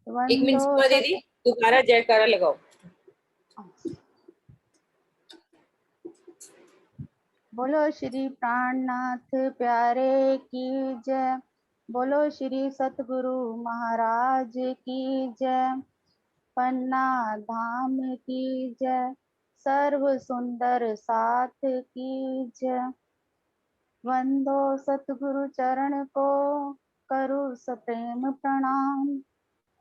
एक मिनट वंदो सुमा दीदी, दोबारा जयकारा लगाओ। बोलो श्री प्राणनाथ प्यारे की जय। बोलो श्री सतगुरु महाराज की जय। पन्ना धाम की जय। सर्व सुंदर साथ की जय। वंदो सतगुरु चरण को करु सप्रेम प्रणाम।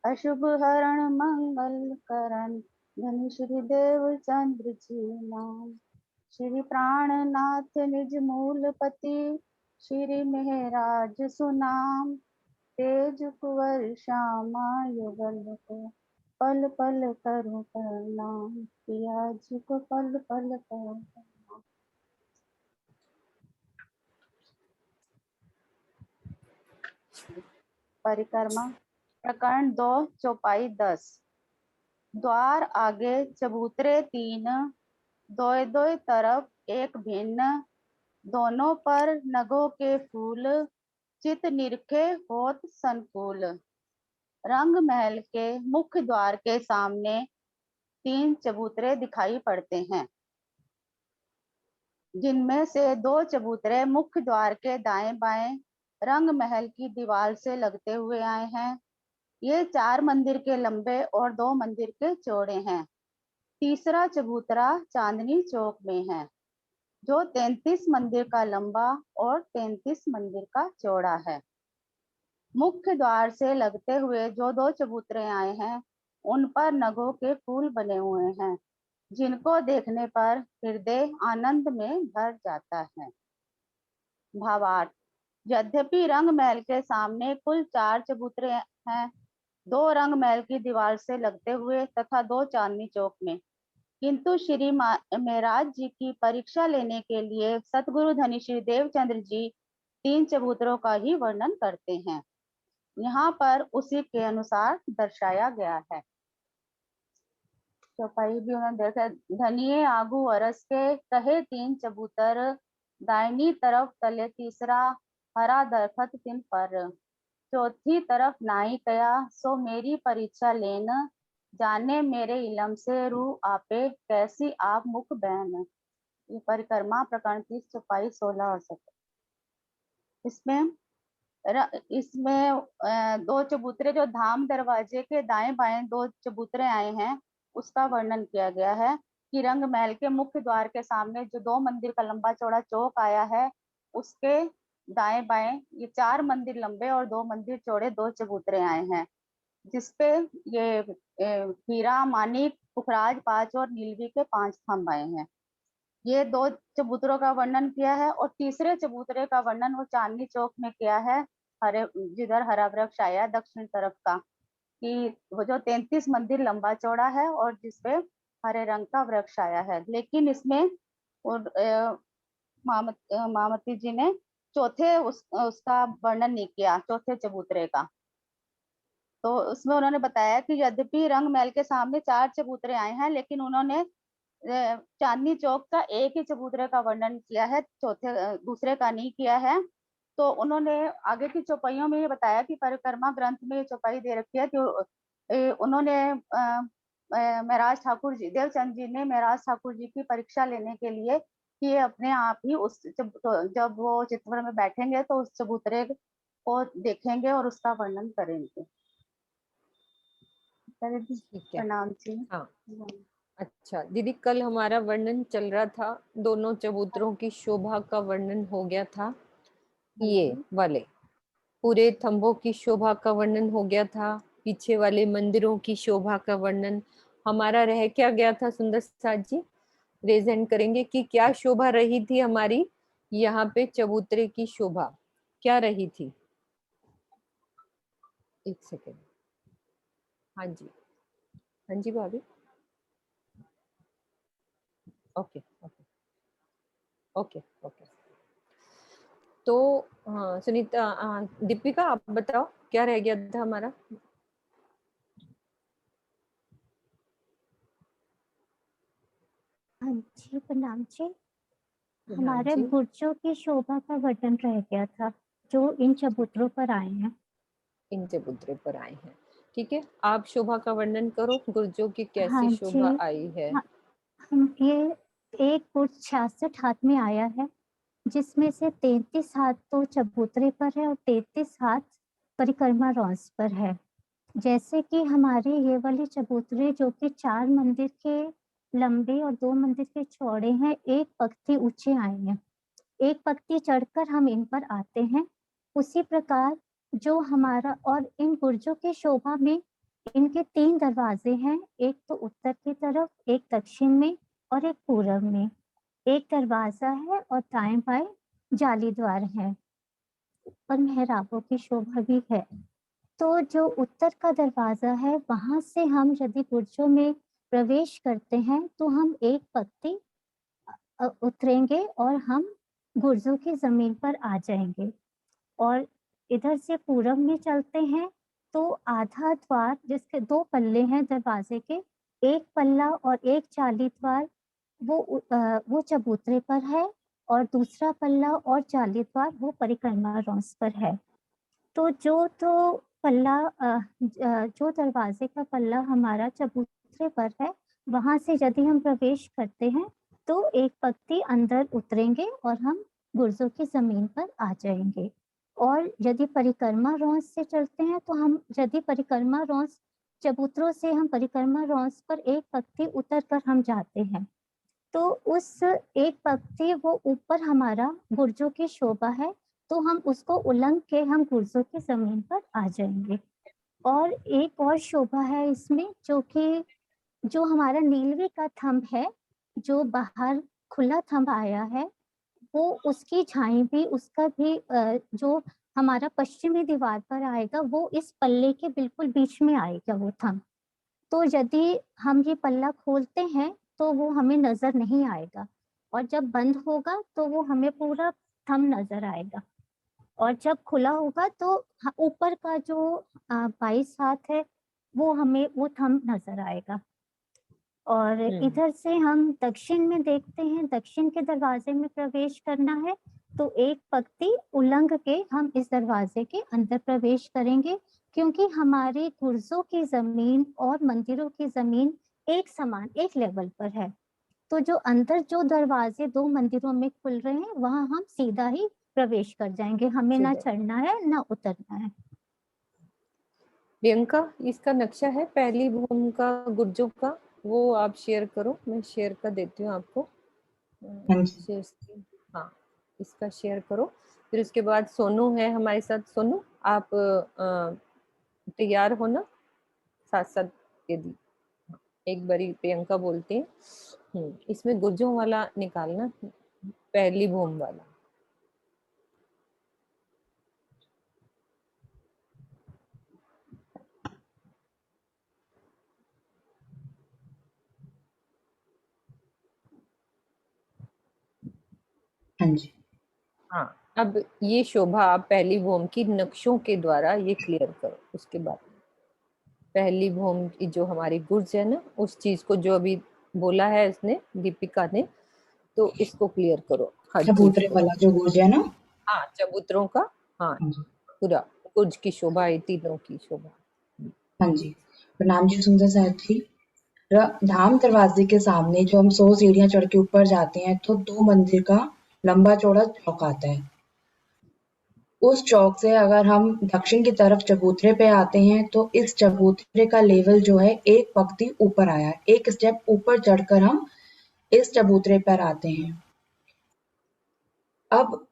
अशुभ हरण मंगल करण धन श्री देव चंद्र जी नाम। श्री प्राणनाथ निज मूलपति श्री मेहराज सुनाम। तेज कुंवर श्यामा युगल को पल पल करूं प्रणाम। पिया जी को पल पल करूं प्रणाम। परिक्रमा प्रकरण 2 चौपाई 10। द्वार आगे चबूतरे 3, दोए दोए तरफ एक भिन्न। दोनों पर नगों के फूल चित निरखे होत संकुल। रंग महल के मुख्य द्वार के सामने 3 चबूतरे दिखाई पड़ते हैं, जिनमें से 2 चबूतरे मुख्य द्वार के दाएं बाएं रंग महल की दीवार से लगते हुए आए हैं। ये 4 मंदिर के लंबे और 2 मंदिर के चौड़े हैं। तीसरा चबूतरा चांदनी चौक में है, जो 33 मंदिर का लंबा और 33 मंदिर का चौड़ा है। मुख्य द्वार से लगते हुए जो 2 चबूतरे आए हैं, उन पर नगों के फूल बने हुए हैं, जिनको देखने पर हृदय आनंद में भर जाता है। भावार्थ: यद्यपि रंग महल के सामने कुल 4 चबूतरे हैं, 2 रंग महल की दीवार से लगते हुए तथा 2 चांदनी चौक में, किंतु श्री मेहराज जी की परीक्षा लेने के लिए सतगुरु धनी श्री देवचंद्र जी 3 चबूतरों का ही वर्णन करते हैं। यहाँ पर उसी के अनुसार दर्शाया गया है। चौपाई भी उन्होंने देखा। धनिये आगू अरस के कहे 3 चबूतर, दाहिनी तरफ तले तीसरा हरा दरखत तिन पर। चौथी तरफ नाई कया सो मेरी परीक्षा लेन, जाने मेरे इलम से रू आपे कैसी आप मुख बहन। ये परिक्रमा प्रकरण 30 चौपाई 16 और 17। इसमें 2 चबूतरे जो धाम दरवाजे के दाएं बाएं 2 चबूतरे आए हैं, उसका वर्णन किया गया है कि रंग महल के मुख्य द्वार के सामने जो 2 मंदिर का लंबा चौड़ा चौक आया है, उसके दाएं बाएं ये 4 मंदिर लंबे और 2 मंदिर चौड़े 2 चबूतरे आए हैं, जिसपे ये हीरा मानिक पुखराज 5 और नीलवी के 5 स्तंभ आए हैं। ये 2 चबूतरों का वर्णन किया है और तीसरे चबूतरे का वर्णन वो चांदनी चौक में किया है, हरे जिधर हरा वृक्ष आया दक्षिण तरफ का, कि वो जो 33 मंदिर लंबा चौड़ा है और जिसपे हरे रंग का वृक्ष आया है। लेकिन इसमें मामती जी ने चौथे उसका वर्णन नहीं किया, चौथे चबूतरे का। तो उसमें उन्होंने बताया कि यद्यपि रंग महल के सामने 4 चबूतरे आए हैं, लेकिन उन्होंने चांदनी चौक का एक ही चबूतरे का वर्णन किया है, दूसरे का नहीं किया है। तो उन्होंने आगे की चौपाइयों में ये बताया कि परिक्रमा ग्रंथ में ये चौपाई दे रखी है कि उन्होंने महराज ठाकुर जी, देवचंद जी ने महराज ठाकुर जी की परीक्षा लेने के लिए कि ये अपने आप ही जब वो चित्तौड़ में बैठेंगे तो उस चबूतरे को देखेंगे और उसका वर्णन करेंगे। प्रणाम जी। हाँ, अच्छा दीदी, कल हमारा वर्णन चल रहा था, दोनों चबूतरों की शोभा का वर्णन हो गया था। ये वाले पूरे थंबों की शोभा का वर्णन हो गया था, पीछे वाले मंदिरों की शोभा का वर्णन हमारा रह क्या गया था। सुंदर साथ जी प्रेजेंट करेंगे कि क्या शोभा रही थी हमारी यहाँ पे, चबूतरे की शोभा क्या रही थी। एक सेकेंड। हाँ जी, हाँ जी भाभी। Okay okay okay okay. तो हाँ सुनीता, दीपिका आप बताओ क्या रह गया था हमारा। हाँ जी, प्रणाम जी। हमारे बुर्जों की शोभा का वर्णन रह गया था, जो इन चबूतरों पर आए हैं। इन चबूतरे पर आए हैं, ठीक है, आप शोभा का वर्णन करो, गुर्जों की कैसी हाँ शोभा जी। आई है। हाँ, हम ये एक गुर्ज 66 हाथ में आया है, जिसमें से 33 हाथ तो चबूतरे पर है और 33 हाथ परिक्रमा रॉस पर है। जैसे कि हमारे ये वाले चबूतरे जो कि 4 मंदिर के लंबे और 2 मंदिर के चौड़े हैं, एक पक्ति ऊंचे आए हैं। एक पक्ति चढ़कर हम इन पर आते हैं। उसी प्रकार जो हमारा, और इन बुर्जों की शोभा में इनके 3 दरवाजे हैं, एक तो उत्तर की तरफ, एक दक्षिण में और एक पूरब में। एक दरवाजा है और दाएं बाएं जाली द्वार है और मेहराबों की शोभा भी है। तो जो उत्तर का दरवाजा है, वहां से हम यदि बुर्जों में प्रवेश करते हैं तो हम एक पत्ती उतरेंगे और हम गुर्जों की जमीन पर आ जाएंगे। और इधर से पूरब में चलते हैं तो आधा द्वार, जिसके 2 पल्ले हैं दरवाजे के, एक पल्ला और एक जाली द्वार वो चबूतरे पर है और दूसरा पल्ला और जाली द्वार वो परिक्रमा रॉस पर है। तो पल्ला जो दरवाजे का पल्ला हमारा चबूतरे पर है, वहां से यदि हम प्रवेश करते हैं तो एक पत्ती अंदर उतरेंगे और हम गुर्जों की जमीन पर आ जाएंगे। और यदि परिक्रमा रॉस से चलते हैं तो हम, यदि परिक्रमा रॉस चबूतरों से हम परिक्रमा रॉस पर एक पत्ती उतर कर हम जाते हैं, तो उस एक पत्ती वो ऊपर हमारा गुर्जों की शोभा है, तो हम उसको उलंघ के हम गुर्जों की जमीन पर आ जाएंगे। और एक और शोभा है इसमें, जो कि जो हमारा नीलवी का थंब है, जो बाहर खुला थंब आया है, वो उसकी छाई भी, उसका भी जो हमारा पश्चिमी दीवार पर आएगा, वो इस पल्ले के बिल्कुल बीच में आएगा वो थंब। तो यदि हम ये पल्ला खोलते हैं तो वो हमें नजर नहीं आएगा, और जब बंद होगा तो वो हमें पूरा थंब नजर आएगा। और जब खुला होगा तो ऊपर का जो 22 हाथ है, वो हमें वो थंब नजर आएगा। और इधर से हम दक्षिण में देखते हैं, दक्षिण के दरवाजे में प्रवेश करना है तो एक पक्ति उल्लंघ के हम इस दरवाजे के अंदर प्रवेश करेंगे, क्योंकि हमारे गुर्जों की जमीन और मंदिरों की जमीन एक समान, एक लेवल पर है। तो जो अंदर जो दरवाजे 2 मंदिरों में खुल रहे हैं, वहां हम सीधा ही प्रवेश कर जाएंगे, हमें ना चढ़ना है ना उतरना है। प्रियंका, इसका नक्शा है पहली भूमि का, गुर्जों का, वो आप शेयर करो, मैं शेयर कर देती हूँ आपको। शेयर स्क्रीन, हाँ, इसका शेयर करो। फिर उसके बाद सोनू है हमारे साथ। सोनू, आप तैयार हो ना साथ साथ? यदि एक बारी प्रियंका बोलती है, इसमें गुर्जों वाला निकालना, पहली भूमि वाला। हाँ जी। हाँ, अब ये शोभा आप पहली भूमि की नक्शों के द्वारा ये क्लियर करो। उसके बाद पहली भूमि की जो हमारी गुर्ज है ना, उस चीज को जो अभी बोला है इसने, दीपिका ने, तो इसको क्लियर करो हर चीज चबूतरे को। वाला जो गुर्ज है ना। हाँ, चबूतरों का, हाँ, हाँ जी। पूरा गुर्ज की शोभा है, तीनों की शोभा। हाँ जी, प्रणाम जी सुंदर साहब जी। धाम दरवाजे के सामने जो हम 100 सीढ़ियां चढ़ के ऊपर जाते हैं तो 2 मंदिर का लंबा चौड़ा चौक आता है। उस चौक से अगर हम दक्षिण की तरफ चबूतरे पे आते हैं तो इस चबूतरे का लेवल जो है एक पंक्ति ऊपर आया है, एक स्टेप ऊपर चढ़कर हम इस चबूतरे पर आते हैं। अब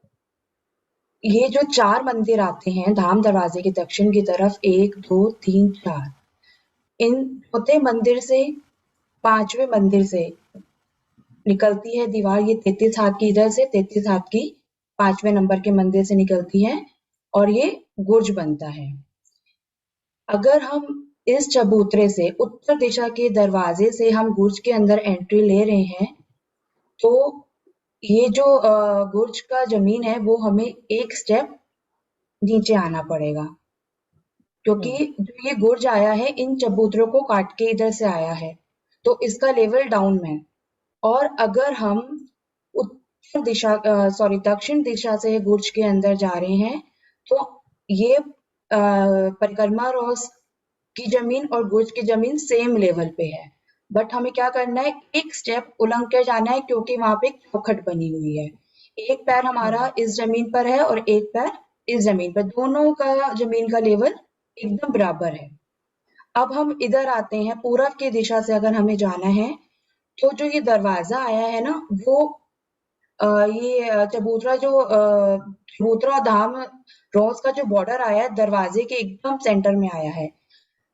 ये जो 4 मंदिर आते हैं धाम दरवाजे के दक्षिण की तरफ, 1 2 3 4, इन चौथे मंदिर से 5वें मंदिर से निकलती है दीवार। ये 33 हाथ की इधर से, 33 हाथ की 5वें नंबर के मंदिर से निकलती है और ये गुर्ज बनता है। अगर हम इस चबूतरे से उत्तर दिशा के दरवाजे से हम गुर्ज के अंदर एंट्री ले रहे हैं तो ये जो गुर्ज का जमीन है वो हमें एक स्टेप नीचे आना पड़ेगा, क्योंकि जो ये गुर्ज आया है इन चबूतरों को काट के इधर से आया है, तो इसका लेवल डाउन में। और अगर हम उत्तर दिशा दक्षिण दिशा से गुर्ज के अंदर जा रहे हैं तो ये परिक्रमा रॉस की जमीन और गुर्ज की जमीन सेम लेवल पे है, बट हमें क्या करना है, एक स्टेप उलंघ कर जाना है क्योंकि वहां पे एक चौखट बनी हुई है। एक पैर हमारा इस जमीन पर है और एक पैर इस जमीन पर, दोनों का जमीन का लेवल एकदम बराबर है। अब हम इधर आते हैं, पूरब की दिशा से अगर हमें जाना है तो जो ये दरवाजा आया है ना, वो ये चबूतरा धाम रोज का जो बॉर्डर आया है दरवाजे के एकदम सेंटर में आया है।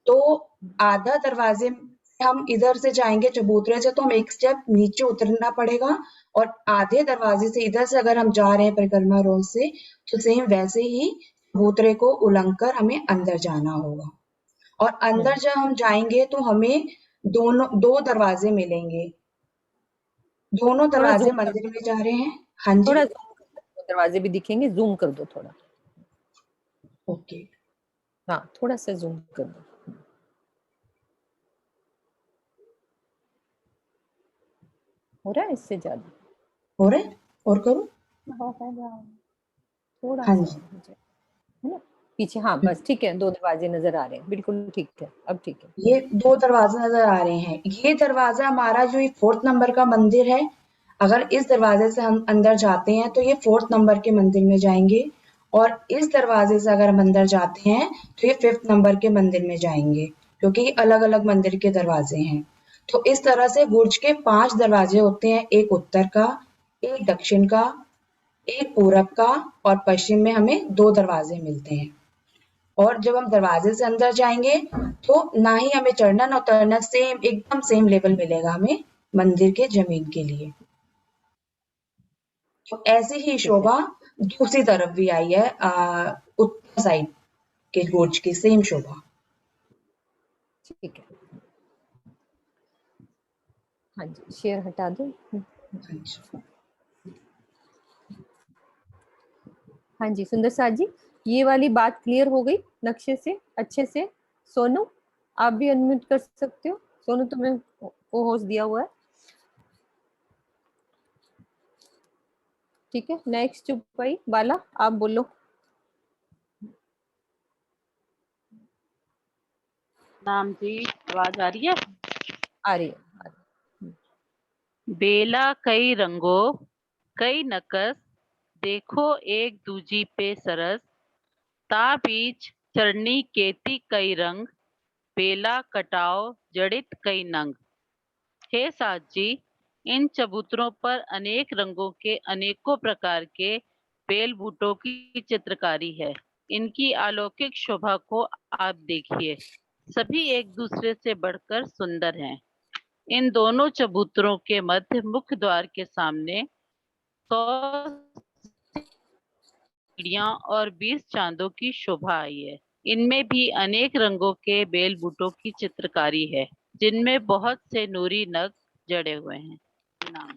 तो आधा दरवाजे से हम इधर से जाएंगे चबूतरे से तो हम एक स्टेप नीचे उतरना पड़ेगा, और आधे दरवाजे से इधर से अगर हम जा रहे हैं परिक्रमा रोड से तो सेम वैसे ही चबूतरे को उलंघ कर हमें अंदर जाना होगा। और अंदर जब हम जाएंगे तो हमें दो दरवाजे मिलेंगे, दोनों थोड़ा दरवाजे जूम कर मंदिर दो, में जा रहे हैं। हाँ जी। थोड़ा जूम कर दो, दरवाजे भी दिखेंगे, जूम कर दो थोड़ा। ओके। हाँ, थोड़ा सा जूम कर दो। हो रहा है इससे ज्यादा? हो रहा है? और करूं? थोड़ा हाँ सा जी। हो जाए, है ना? पीछे, हाँ बस ठीक है, 2 दरवाजे नजर आ रहे हैं, बिल्कुल ठीक है, अब ठीक है। ये 2 दरवाजे नज़र आ रहे हैं। ये दरवाज़ा हमारा जो ये 4th नंबर का मंदिर है, अगर इस दरवाज़े से हम अंदर जाते हैं तो ये 4th नंबर के मंदिर में जाएँगे, और इस दरवाज़े से अगर हम अंदर जाते हैं तो ये 5th नंबर के मंदिर में जाएँगे, क्योंकि ये अलग-अलग मंदिर के दरवाजे हैं। तो इस तरह से बुर्ज के 5 दरवाजे होते हैं, एक उत्तर का, एक दक्षिण का, एक पूरब का, और पश्चिम में हमें 2 दरवाजे मिलते हैं। और जब हम दरवाजे से अंदर जाएंगे तो ना ही हमें चढ़ना ना उतरना, सेम एकदम सेम लेवल मिलेगा हमें मंदिर के जमीन के लिए। तो ऐसी ही ठीक है, शोभा दूसरी तरफ भी आई है, उत्तर साइड के बुर्ज की सेम शोभा। ठीक है। हाँ जी, शेयर हटा दो। हाँ जी। हाँ जी, सुंदर साथ जी, ये वाली बात क्लियर हो गई नक्शे से अच्छे से? सोनू, आप भी अनम्यूट कर सकते हो। सोनू, तुम्हें को होस्ट दिया हुआ है। ठीक है, नेक्स्ट चुप भाई, बाला आप बोलो। नाम जी, आवाज आ रही है? आ रही है। बेला कई रंगों कई नकस, देखो एक दूजी पे सरस, ता बीच चरनी केती कई रंग, बेला कटाओ जड़ित कई नंग। हे साथ जी, इन चबूतरों पर अनेक रंगों के अनेकों प्रकार के बेल बूटों की चित्रकारी है। इनकी अलौकिक शोभा को आप देखिए, सभी एक दूसरे से बढ़कर सुंदर हैं। इन दोनों चबूतरों के मध्य मुख्य द्वार के सामने 100 सीढ़ियां और 20 चांदों की शोभा आई है। इनमें भी अनेक रंगों के बेल बूटों की चित्रकारी है, जिनमें बहुत से नूरी नग जड़े हुए हैं। नाम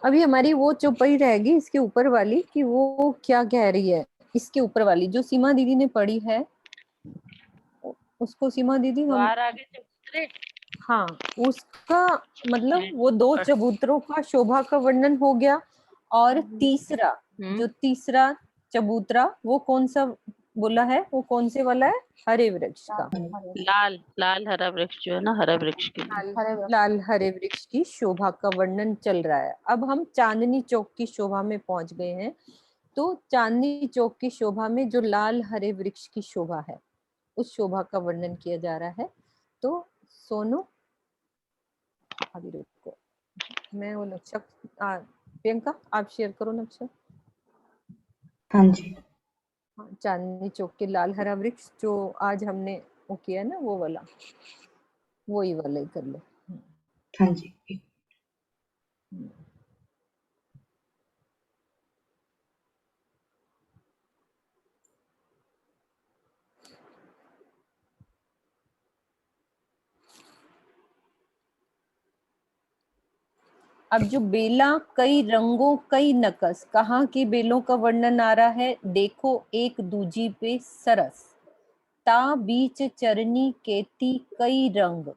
अभी हमारी वो चौपाई रहेगी इसके ऊपर वाली, कि वो क्या कह रही है इसके ऊपर वाली जो सीमा दीदी ने पढ़ी है, उसको सीमा दीदी हम, द्वार आगे चबूतरे, हाँ उसका मतलब वो 2 चबूतरों का शोभा का वर्णन हो गया। और तीसरा, जो तीसरा चबूतरा वो कौन सा बोला है, वो कौन से वाला है? हरे वृक्ष का। लाल लाल हरा वृक्ष जो है ना, हरा वृक्ष के लिए। लाल हरे वृक्ष की शोभा का वर्णन चल रहा है। अब हम चांदनी चौक की शोभा में पहुंच गए हैं। तो चांदनी चौक की शोभा में जो लाल हरे वृक्ष की शोभा है, उस शोभा का वर्णन किया जा रहा है। तो सोनू, अभी रुको, मैं वो नक्शा, प्रियंका आप शेयर करो नक्शा। हाँ जी। हाँ, चांदनी चौक के लाल हरा वृक्ष जो आज हमने वो किया ना, वो वाला, वही वाला ही कर लो। हाँ जी। अब जो बेला कई रंगों कई नकस, कहाँ के बेलों का वर्णन आ रहा है? देखो एक दूजी पे सरस, ता बीच चरनी केती कई रंग,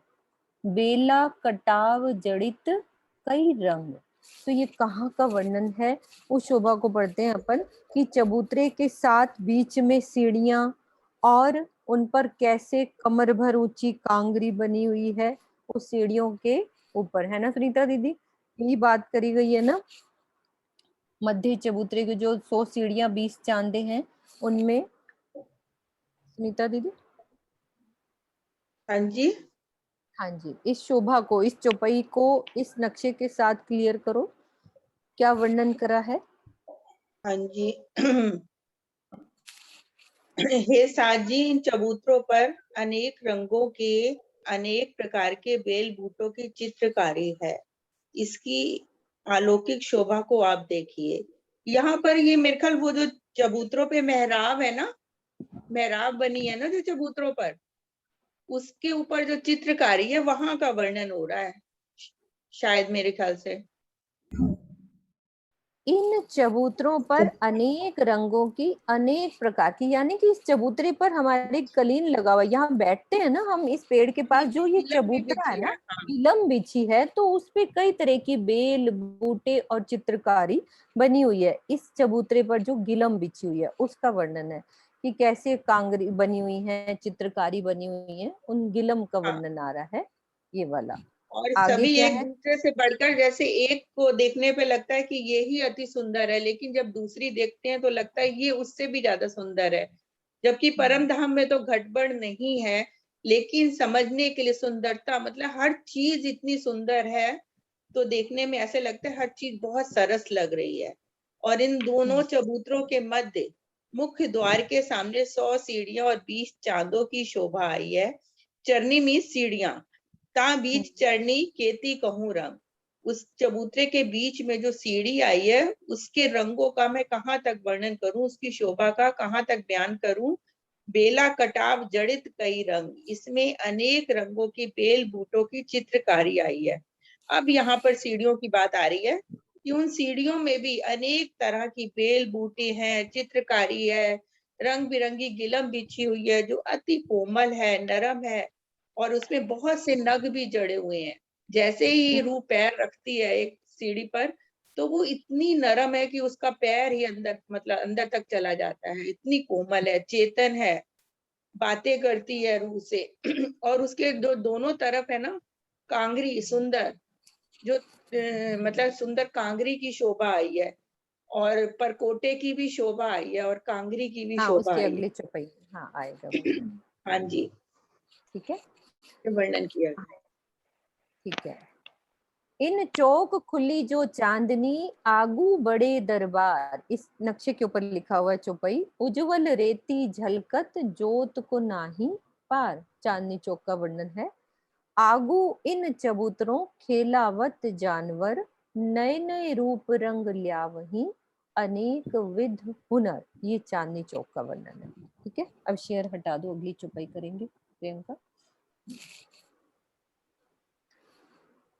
बेला कटाव जड़ित कई रंग। तो ये कहाँ का वर्णन है? उस शोभा को पढ़ते हैं अपन कि चबूतरे के साथ बीच में सीढ़ियां और उन पर कैसे कमर भर ऊंची कांगरी बनी हुई है उस सीढ़ियों के ऊपर, है ना सुनीता दीदी? यही बात करी गई है ना। मध्य चबूतरे की जो 100 सीढ़ियां 20 चांदे हैं उनमें, सुनीता दीदी। हाँ जी। हाँ जी, इस शोभा को, इस चौपाई को इस नक्शे के साथ क्लियर करो, क्या वर्णन करा है? हाँ जी। हे साजी, इन चबूतरों पर अनेक रंगों के अनेक प्रकार के बेल बूटों की चित्रकारी है। इसकी अलौकिक शोभा को आप देखिए। यहाँ पर ये मेरे ख्याल वो जो चबूतरों पे मेहराब है ना, मेहराब बनी है ना जो चबूतरों पर, उसके ऊपर जो चित्रकारी है वहां का वर्णन हो रहा है शायद, मेरे ख्याल से। इन चबूतरों पर अनेक रंगों की अनेक प्रकार की, यानी कि इस चबूतरे पर हमारे कलीन लगा हुआ, यहाँ बैठते हैं ना हम इस पेड़ के पास, जो ये गिलम भी चबूतरा है बिछी ना, हाँ। नीलम बिछी है, तो उस पे कई तरह की बेल बूटे और चित्रकारी बनी हुई है। इस चबूतरे पर जो गिलम बिछी हुई है उसका वर्णन है कि कैसे कांगरी बनी हुई है, चित्रकारी बनी हुई है, उन गिलम का हाँ। वर्णन आ रहा है ये वाला। और आगे सभी क्या एक है? दूसरे से बढ़कर, जैसे एक को देखने पे लगता है कि ये ही अति सुंदर है, लेकिन जब दूसरी देखते हैं तो लगता है ये उससे भी ज्यादा सुंदर है। जबकि परम धाम में तो घटबढ़ नहीं है, लेकिन समझने के लिए सुंदरता, मतलब हर चीज इतनी सुंदर है तो देखने में ऐसे लगता है हर चीज बहुत सरस लग रही है। और इन दोनों चबूतरों के मध्य मुख्य द्वार के सामने 100 सीढ़ियां और 20 चांदों की शोभा आई है। चरनी मीन्स सीढ़ियां, ता बीच चरनी केती कहूं रंग। उस चबूतरे के बीच में जो सीढ़ी आई है उसके रंगों का मैं कहाँ तक वर्णन करूं, उसकी शोभा का कहाँ तक बयान करूं। बेला कटाव जड़ित कई रंग, इसमें अनेक रंगों की बेल बूटों की चित्रकारी आई है। अब यहाँ पर सीढ़ियों की बात आ रही है कि उन सीढ़ियों में भी अनेक तरह की बेल बूटे हैं, चित्रकारी है, रंग बिरंगी गिलम बिछी हुई है जो अति कोमल है, नरम है, और उसमें बहुत से नग भी जड़े हुए हैं। जैसे ही रूह पैर रखती है एक सीढ़ी पर, तो वो इतनी नरम है कि उसका पैर ही अंदर, मतलब अंदर तक चला जाता है, इतनी कोमल है, चेतन है, बातें करती है रूह से। और उसके जो दोनों तरफ है ना कांगरी सुंदर, जो मतलब सुंदर कांगरी की शोभा आई है, और परकोटे की भी शोभा आई है, और कांगरी की भी हाँ, शोभा उसकी आई अगली है। चौपाई, हाँ आएगा वो। हाँ जी, ठीक है, वर्णन किया गया। ठीक है। इन चौक खुली जो चांदनी, आगू बड़े दरबार, इस नक्शे के ऊपर लिखा हुआ है चौपाई। उज्जवल रेती झलकत जोत को नाही पार, चांदनी चौक का वर्णन है। आगू इन चबूतरों खेलावत जानवर, नए नए रूप रंग ल्यावही, अनेक विध हुनर, ये चांदनी चौक का वर्णन है। ठीक है, अब शेयर हटा दो, अगली चौपाई करेंगे प्रियंका।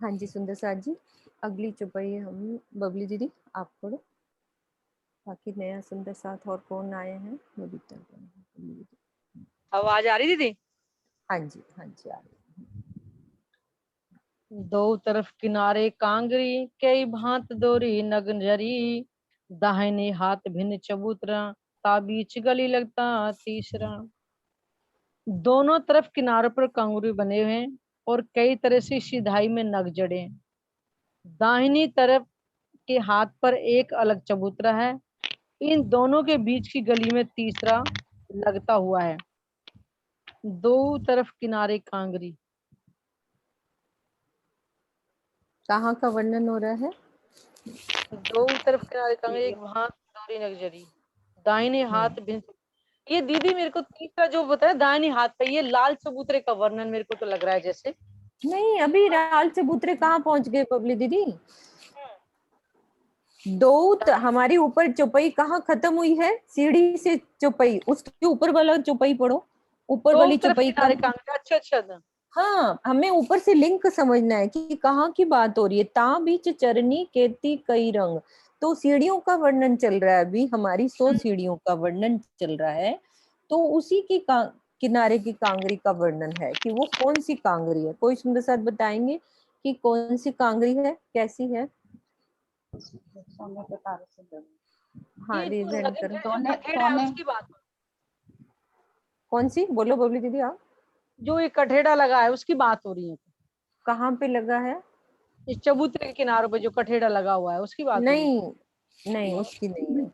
हाँ जी सुंदर साथ जी, अगली चौपाई हम, बबली दीदी आप पढ़ो, बाकी नया सुंदर साथ और कौन आए हैं वो भी तय करेंगे। आवाज आ रही दीदी? हाँ जी, हाँ जी आ रही। दो तरफ किनारे कांगरी, कई भांत दोरी नगनजरी, दाहिने हाथ भिन्न चबूतरा, ताबीच गली लगता तीसरा। दोनों तरफ किनारों पर कांगरी बने हुए हैं और कई तरह से सिधाई में नग जड़े हैं। दाहिनी तरफ के हाथ पर एक अलग चबूतरा है, इन दोनों के बीच की गली में तीसरा लगता हुआ है। दो तरफ किनारे कांगरी, कहाँ का वर्णन हो रहा है? दो तरफ किनारे कांगरी, एक भांत दोरी नगजरी, दाहिने हाथ भिन्न। ये दीदी मेरे को तीसरा जो बताया दाहिने हाथ पे, ये लाल चबूतरे का वर्णन मेरे को तो लग रहा है जैसे। नहीं, अभी लाल चबूतरे कहाँ पहुंच गए बबली दीदी? दो हमारी ऊपर चौपाई कहाँ खत्म हुई है? सीढ़ी से चौपाई, उसके ऊपर वाला चौपाई पढ़ो, ऊपर दो वाली तरफ चौपाई किनारे कब? कांगरी, अच्छा अच्छा। हाँ, हमें ऊपर से लिंक समझना है कि कहाँ की बात हो रही है। ता बीच चरनी केती कई रंग, तो सीढ़ियों का वर्णन चल रहा है अभी, हमारी 100 सीढ़ियों का वर्णन चल रहा है। तो उसी की किनारे की कांगरी का वर्णन है कि वो कौन सी कांगरी है। कोई सुंदर साथ बताएंगे कि कौन सी कांगरी है, कैसी है? हाँ, ये रेज जो हैंड नगन करो। जो बखेड़ा है उसकी बात। कौन सी? बोलो बबली दीदी आप। जो ये कठेड़ा लगा है उसकी बात हो रही है। कहाँ पे लगा है? इस चबूतरे के किनारों पे जो कठेड़ा लगा हुआ है उसकी बात हो रही है। नहीं नहीं, उसकी नहीं है।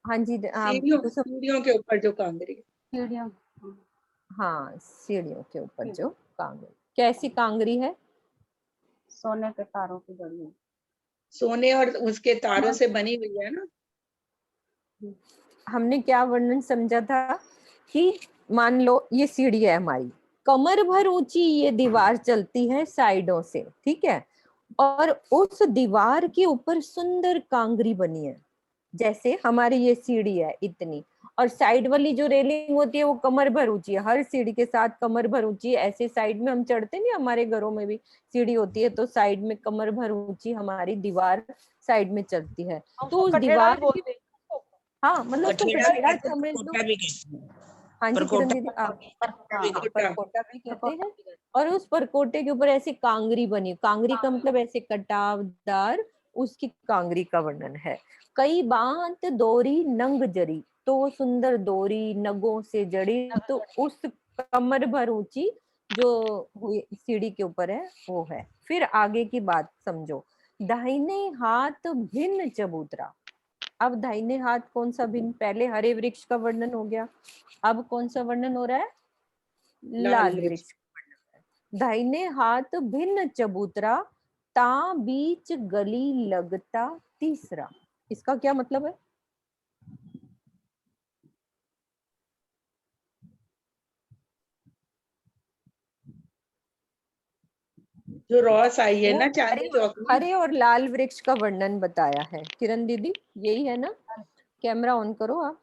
हाँ जी, आप सीढ़ियों तो सब। सीढ़ियों के ऊपर जो कांगरी है। सीढ़ियों। हाँ, सीढ़ियों के ऊपर जो कांगरी। कैसी कांगरी है? सोने के तारों की बड़ी है। सोने और उसके तारों से बनी हुई है ना। हमने क्या वर्णन समझा था कि मान लो ये सीढ़ी है हमारी, कमर भर ऊंची ये दीवार चलती है साइडों से, ठीक है, और उस दीवार के ऊपर सुंदर कांगरी बनी है। जैसे हमारी ये सीढ़ी है इतनी, और साइड वाली जो रेलिंग होती है वो कमर भर ऊंची है, हर सीढ़ी के साथ कमर भर ऊंची है। ऐसे साइड में हम चढ़ते नहीं, हमारे घरों में भी सीढ़ी होती है, तो साइड में कमर भर ऊंची हमारी दीवार साइड में चलती है। हम तो उसको उस कठेड़ा ही दीवार के, बोलते हैं। हाँ मतलब उसको कठेड़ा भी कठेड़ा कहते हैं, समझ लो। परकोटा भी कहते हैं। हाँ जी किरण परकोटा दीदी आप। परकोटा भी हाँ, कहते हैं। परकोटा भी कहते हैं। और उस परकोटे के ऊपर ऐसी कांगरी बनी, कांगरी का मतलब ऐसे कटावदार, उसकी कांगरी का वर्णन है। कई बांत डोरी नंग जरी, तो वो सुंदर डोरी नगों से जड़ी, तो उस कमर भर ऊंची जो हुई सीढ़ी के ऊपर है वो है। फिर आगे की बात समझो। दाहिने हाथ भिन्न चबूतरा। अब दाहिने हाथ कौन सा भिन्न? पहले हरे वृक्ष का वर्णन हो गया, अब कौन सा वर्णन हो रहा है? लाल लाल वृक्ष। वृक्ष। दाहिने हाथ भिन्न चबूतरा, ता बीच गली लगता तीसरा। इसका क्या मतलब है? जो रॉस आई है वो ना हरे, चांदनी चौक में। हरे और लाल वृक्ष का वर्णन बताया है किरण दीदी, यही है ना? कैमरा ऑन करो आप।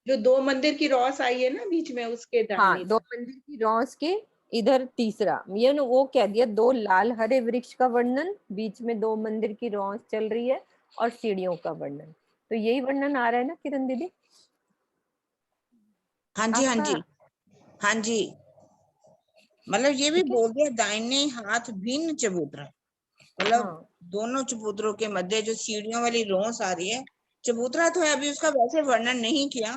जो दो मंदिर की रॉस आई है ना बीच में, उसके हाँ, दाहिनी दो तरफ। मंदिर की रौस के इधर तीसरा, ये ना वो कह दिया, दो लाल हरे वृक्ष का वर्णन, बीच में दो मंदिर की रौस चल रही है, और सीढ़ियों का वर्णन। तो यही वर्णन आ रहा है ना किरण दीदी हाँ जी, हाँ आपका? जी, हाँ जी। मतलब ये भी ठीक है। बोल दिया, दाहिने हाथ भिन्न चबूतरा, मतलब हाँ। दोनों चबूतरों के मध्य जो सीढ़ियों वाली रोस आ रही है। चबूतरा तो है, अभी उसका वैसे वर्णन नहीं किया,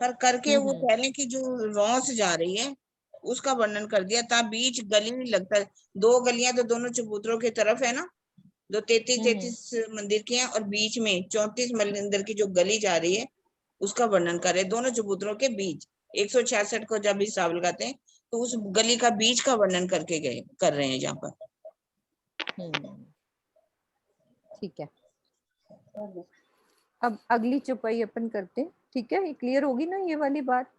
पर करके वो हम्म। पहले की जो रोस जा रही है उसका वर्णन कर दिया। ता बीच गली में लगता है, दो गलियां तो दोनों चबूतरों की तरफ है ना, जो 33 मंदिर की हैं, और बीच में 34 मंदिर की जो गली जा रही है उसका वर्णन कर रहे हैं। दोनों चबूतरों के बीच 166 को जब हिसाब लगाते हैं तो उस गली का बीच का वर्णन करके गए कर रहे हैं यहाँ पर। ठीक है, अब अगली चौपाई अपन करते हैं, ठीक है? ये क्लियर होगी ना ये वाली बात?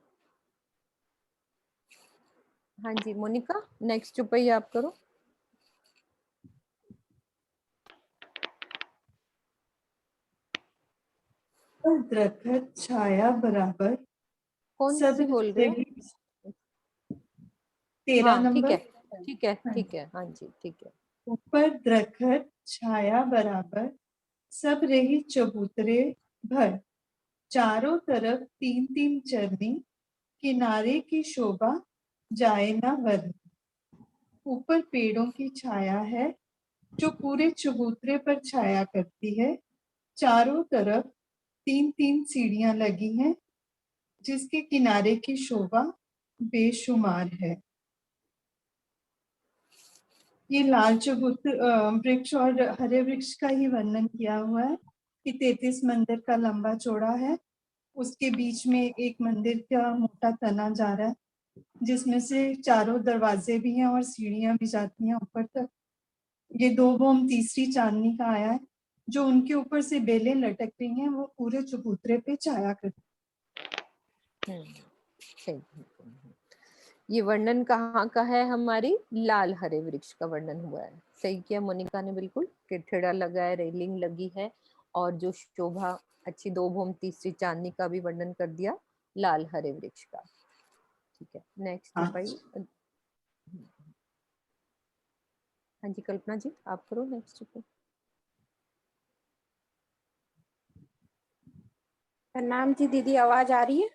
हाँ जी मोनिका, नेक्स्ट चौपाई आप करो। दरखत छाया बराबर कौन सब सी बोल रहे हो? 13 हाँ ठीक नंबर। है, ठीक है, हाँ। ठीक है, हाँ जी ठीक है। ऊपर दरखत छाया बराबर सब रही चबूतरे भर, चारों तरफ 3-3 चरनी, किनारे की शोभा जाए ना वर्णन। ऊपर पेड़ों की छाया है जो पूरे चबूतरे पर छाया करती है। चारों तरफ 3-3 सीढ़ियां लगी हैं जिसके किनारे की शोभा बेशुमार है। ये लाल चबूतरा वृक्ष और हरे वृक्ष का ही वर्णन किया हुआ है कि 33 मंदिर का लंबा चौड़ा है, उसके बीच में एक मंदिर का मोटा तना जा रहा है जिसमें से चारों दरवाजे भी हैं और सीढ़ियां भी जाती हैं ऊपर तक। ये 2 बोम तीसरी चांदनी का आया है, जो उनके ऊपर से बेलें लटक रही हैं वो पूरे चबूतरे पे छाया करती। सही। ये वर्णन कहाँ का है? हमारी लाल हरे वृक्ष का वर्णन हुआ है। सही किया मोनिका ने, बिल्कुल। ठेड़ा लगा है, रेलिंग लगी है, और जो शोभा अच्छी 2 भूम तीसरी चांदनी का भी वर्णन कर दिया, लाल हरे वृक्ष का। ठीक है, नेक्स्ट चौपाई। हाँ जी कल्पना जी आप करो नेक्स्ट चौपाई। प्रणाम जी दीदी, आवाज आ रही है?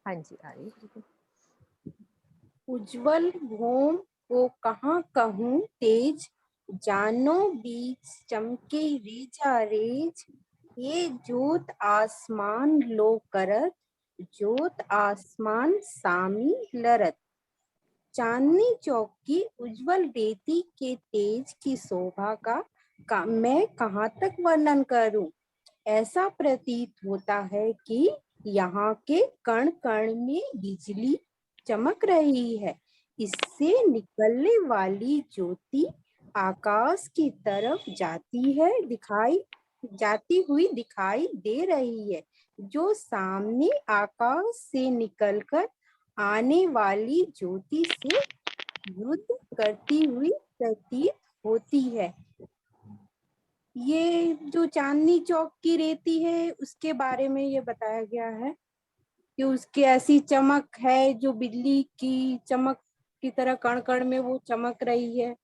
हाँ जी आ रही है। उज्जवल भौम को कहाँ कहूँ तेज, जानो बीच चमके रेजा रेज, ये जोत आसमान लो करत, ज्योत आसमान सामी लरत। चांदनी चौक की उज्जवल रेती के तेज की शोभा का मैं कहाँ तक वर्णन करूं। ऐसा प्रतीत होता है कि यहाँ के कण कण में बिजली चमक रही है। इससे निकलने वाली ज्योति आकाश की तरफ जाती हुई दिखाई दे रही है, जो सामने आकाश से निकलकर आने वाली ज्योति से युद्ध करती हुई प्रतीत होती है। ये जो चांदनी चौक की रेती है उसके बारे में ये बताया गया है कि उसकी ऐसी चमक है जो बिजली की चमक की तरह कण कण में वो चमक रही है,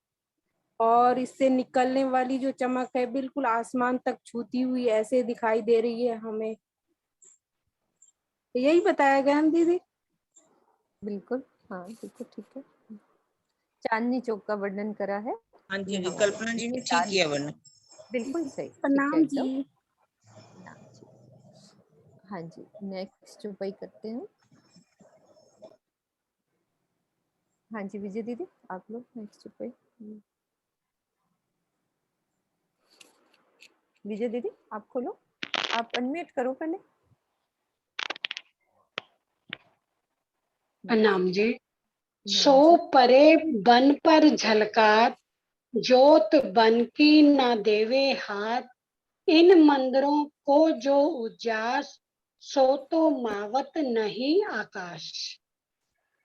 और इससे निकलने वाली जो चमक है बिल्कुल आसमान तक छूती हुई ऐसे दिखाई दे रही है हमें। यही बताया गया ना दीदी? बिल्कुल, हाँ बिल्कुल ठीक है। चांदनी चौक का वर्णन करा है। हाँ जी ये जी, हमारा कल्पना जी ने इसमें ठीक किया वर्णन। बिल्कुल सही, ठीक है प्रणाम एकदम। जी। हाँ जी, हाँ जी, नेक्स्ट चौपाई करते हैं। हाँ जी विजय दीदी, आप लोग नेक्स्ट चौपाई। विजय दीदी आप खोलो, आप अनम्यूट करो पहले। प्रणाम जी। सो नाम जी। परे बन पर झलकार, जोत बन की ना देवे हाथ। इन मंदिरों को जो उजास, सो तो मावत नहीं आकाश।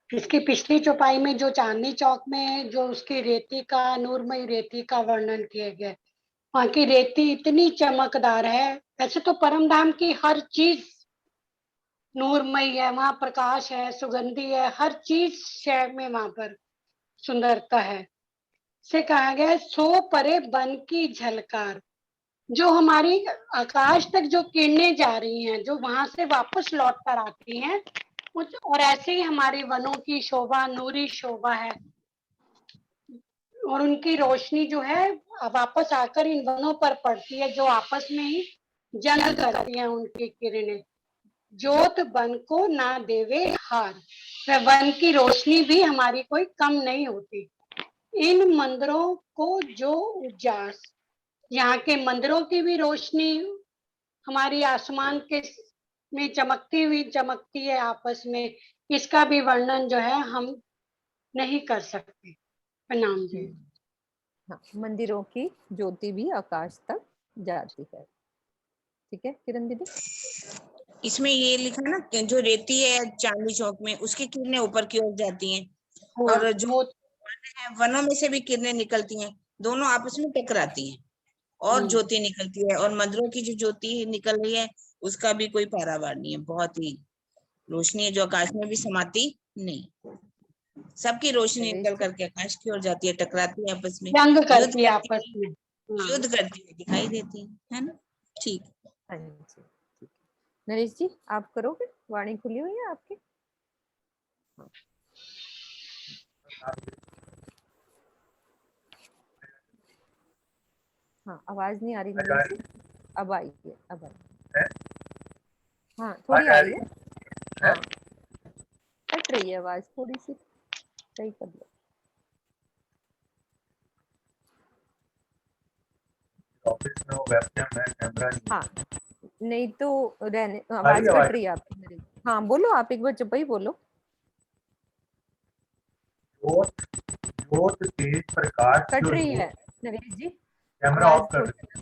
इसकी पिछली चौपाई में जो चांदनी चौक में जो उसकी रेती का, नूरमयी रेती का वर्णन किया गया, वहां की रेती इतनी चमकदार है। वैसे तो परम धाम की हर चीज नूरमयी है, वहां प्रकाश है, सुगंधी है, हर चीज शहर में वहां पर सुंदरता है। से कहा गया है, सो परे बन की झलकार, जो हमारी आकाश तक जो किरणें जा रही हैं, जो वहां से वापस लौट कर आती हैं, और ऐसे ही हमारे वनों की शोभा, नूरी शोभा है, और उनकी रोशनी जो है वापस आकर इन वनों पर पड़ती है, जो आपस में ही जंग करती हैं उनकी किरणें। जोत वन को ना देवे हार, वह वन की रोशनी भी हमारी कोई कम नहीं होती। इन मंदिरों को जो उजास, यहाँ के मंदिरों की भी रोशनी हमारी आसमान के में चमकती है आपस में। इसका भी वर्णन जो है हम नहीं कर सकते। प्रणाम जी। हाँ, मंदिरों की ज्योति भी आकाश तक जाती है। ठीक है किरण दीदी। इसमें ये लिखा ना कि जो रेती है चांदनी चौक में, उसकी किरणें ऊपर की ओर जाती हैं, और जो वन है, वनों में से भी किरणें निकलती हैं, दोनों आपस में टकराती हैं और ज्योति निकलती है। और मंदिरों की जो ज्योति निकल रही है उसका भी कोई पारावार नहीं है, बहुत ही रोशनी है जो आकाश में भी समाती नहीं। सबकी रोशनी निकल करके आकाश की ओर जाती है, टकराती है आपस में, जंग युद्ध करती है करती आपस में। है, युद्ध करती है दिखाई देती है ना। ठीक। हाँ जी ठीक है। नरेश जी आप करोगे, वाणी खुली हुई है आपकी। हाँ आवाज नहीं आ रही नरेश जी, अब आई है, अब आई। हाँ थोड़ी आ रही है। हाँ कट रही है आवाज थोड़ी सी, सही कर लो। ऑफिस में वो वेबकैम है, कैमरा नहीं। हाँ नहीं तो रहने, आवाज कट रही है आपकी नरेश। हाँ बोलो आप एक बार चुप ही बोलो। जोत तेज प्रकाश कट जो रही नूर। है नरेश जी, कैमरा आवाज ऑफ कर थोड़ी,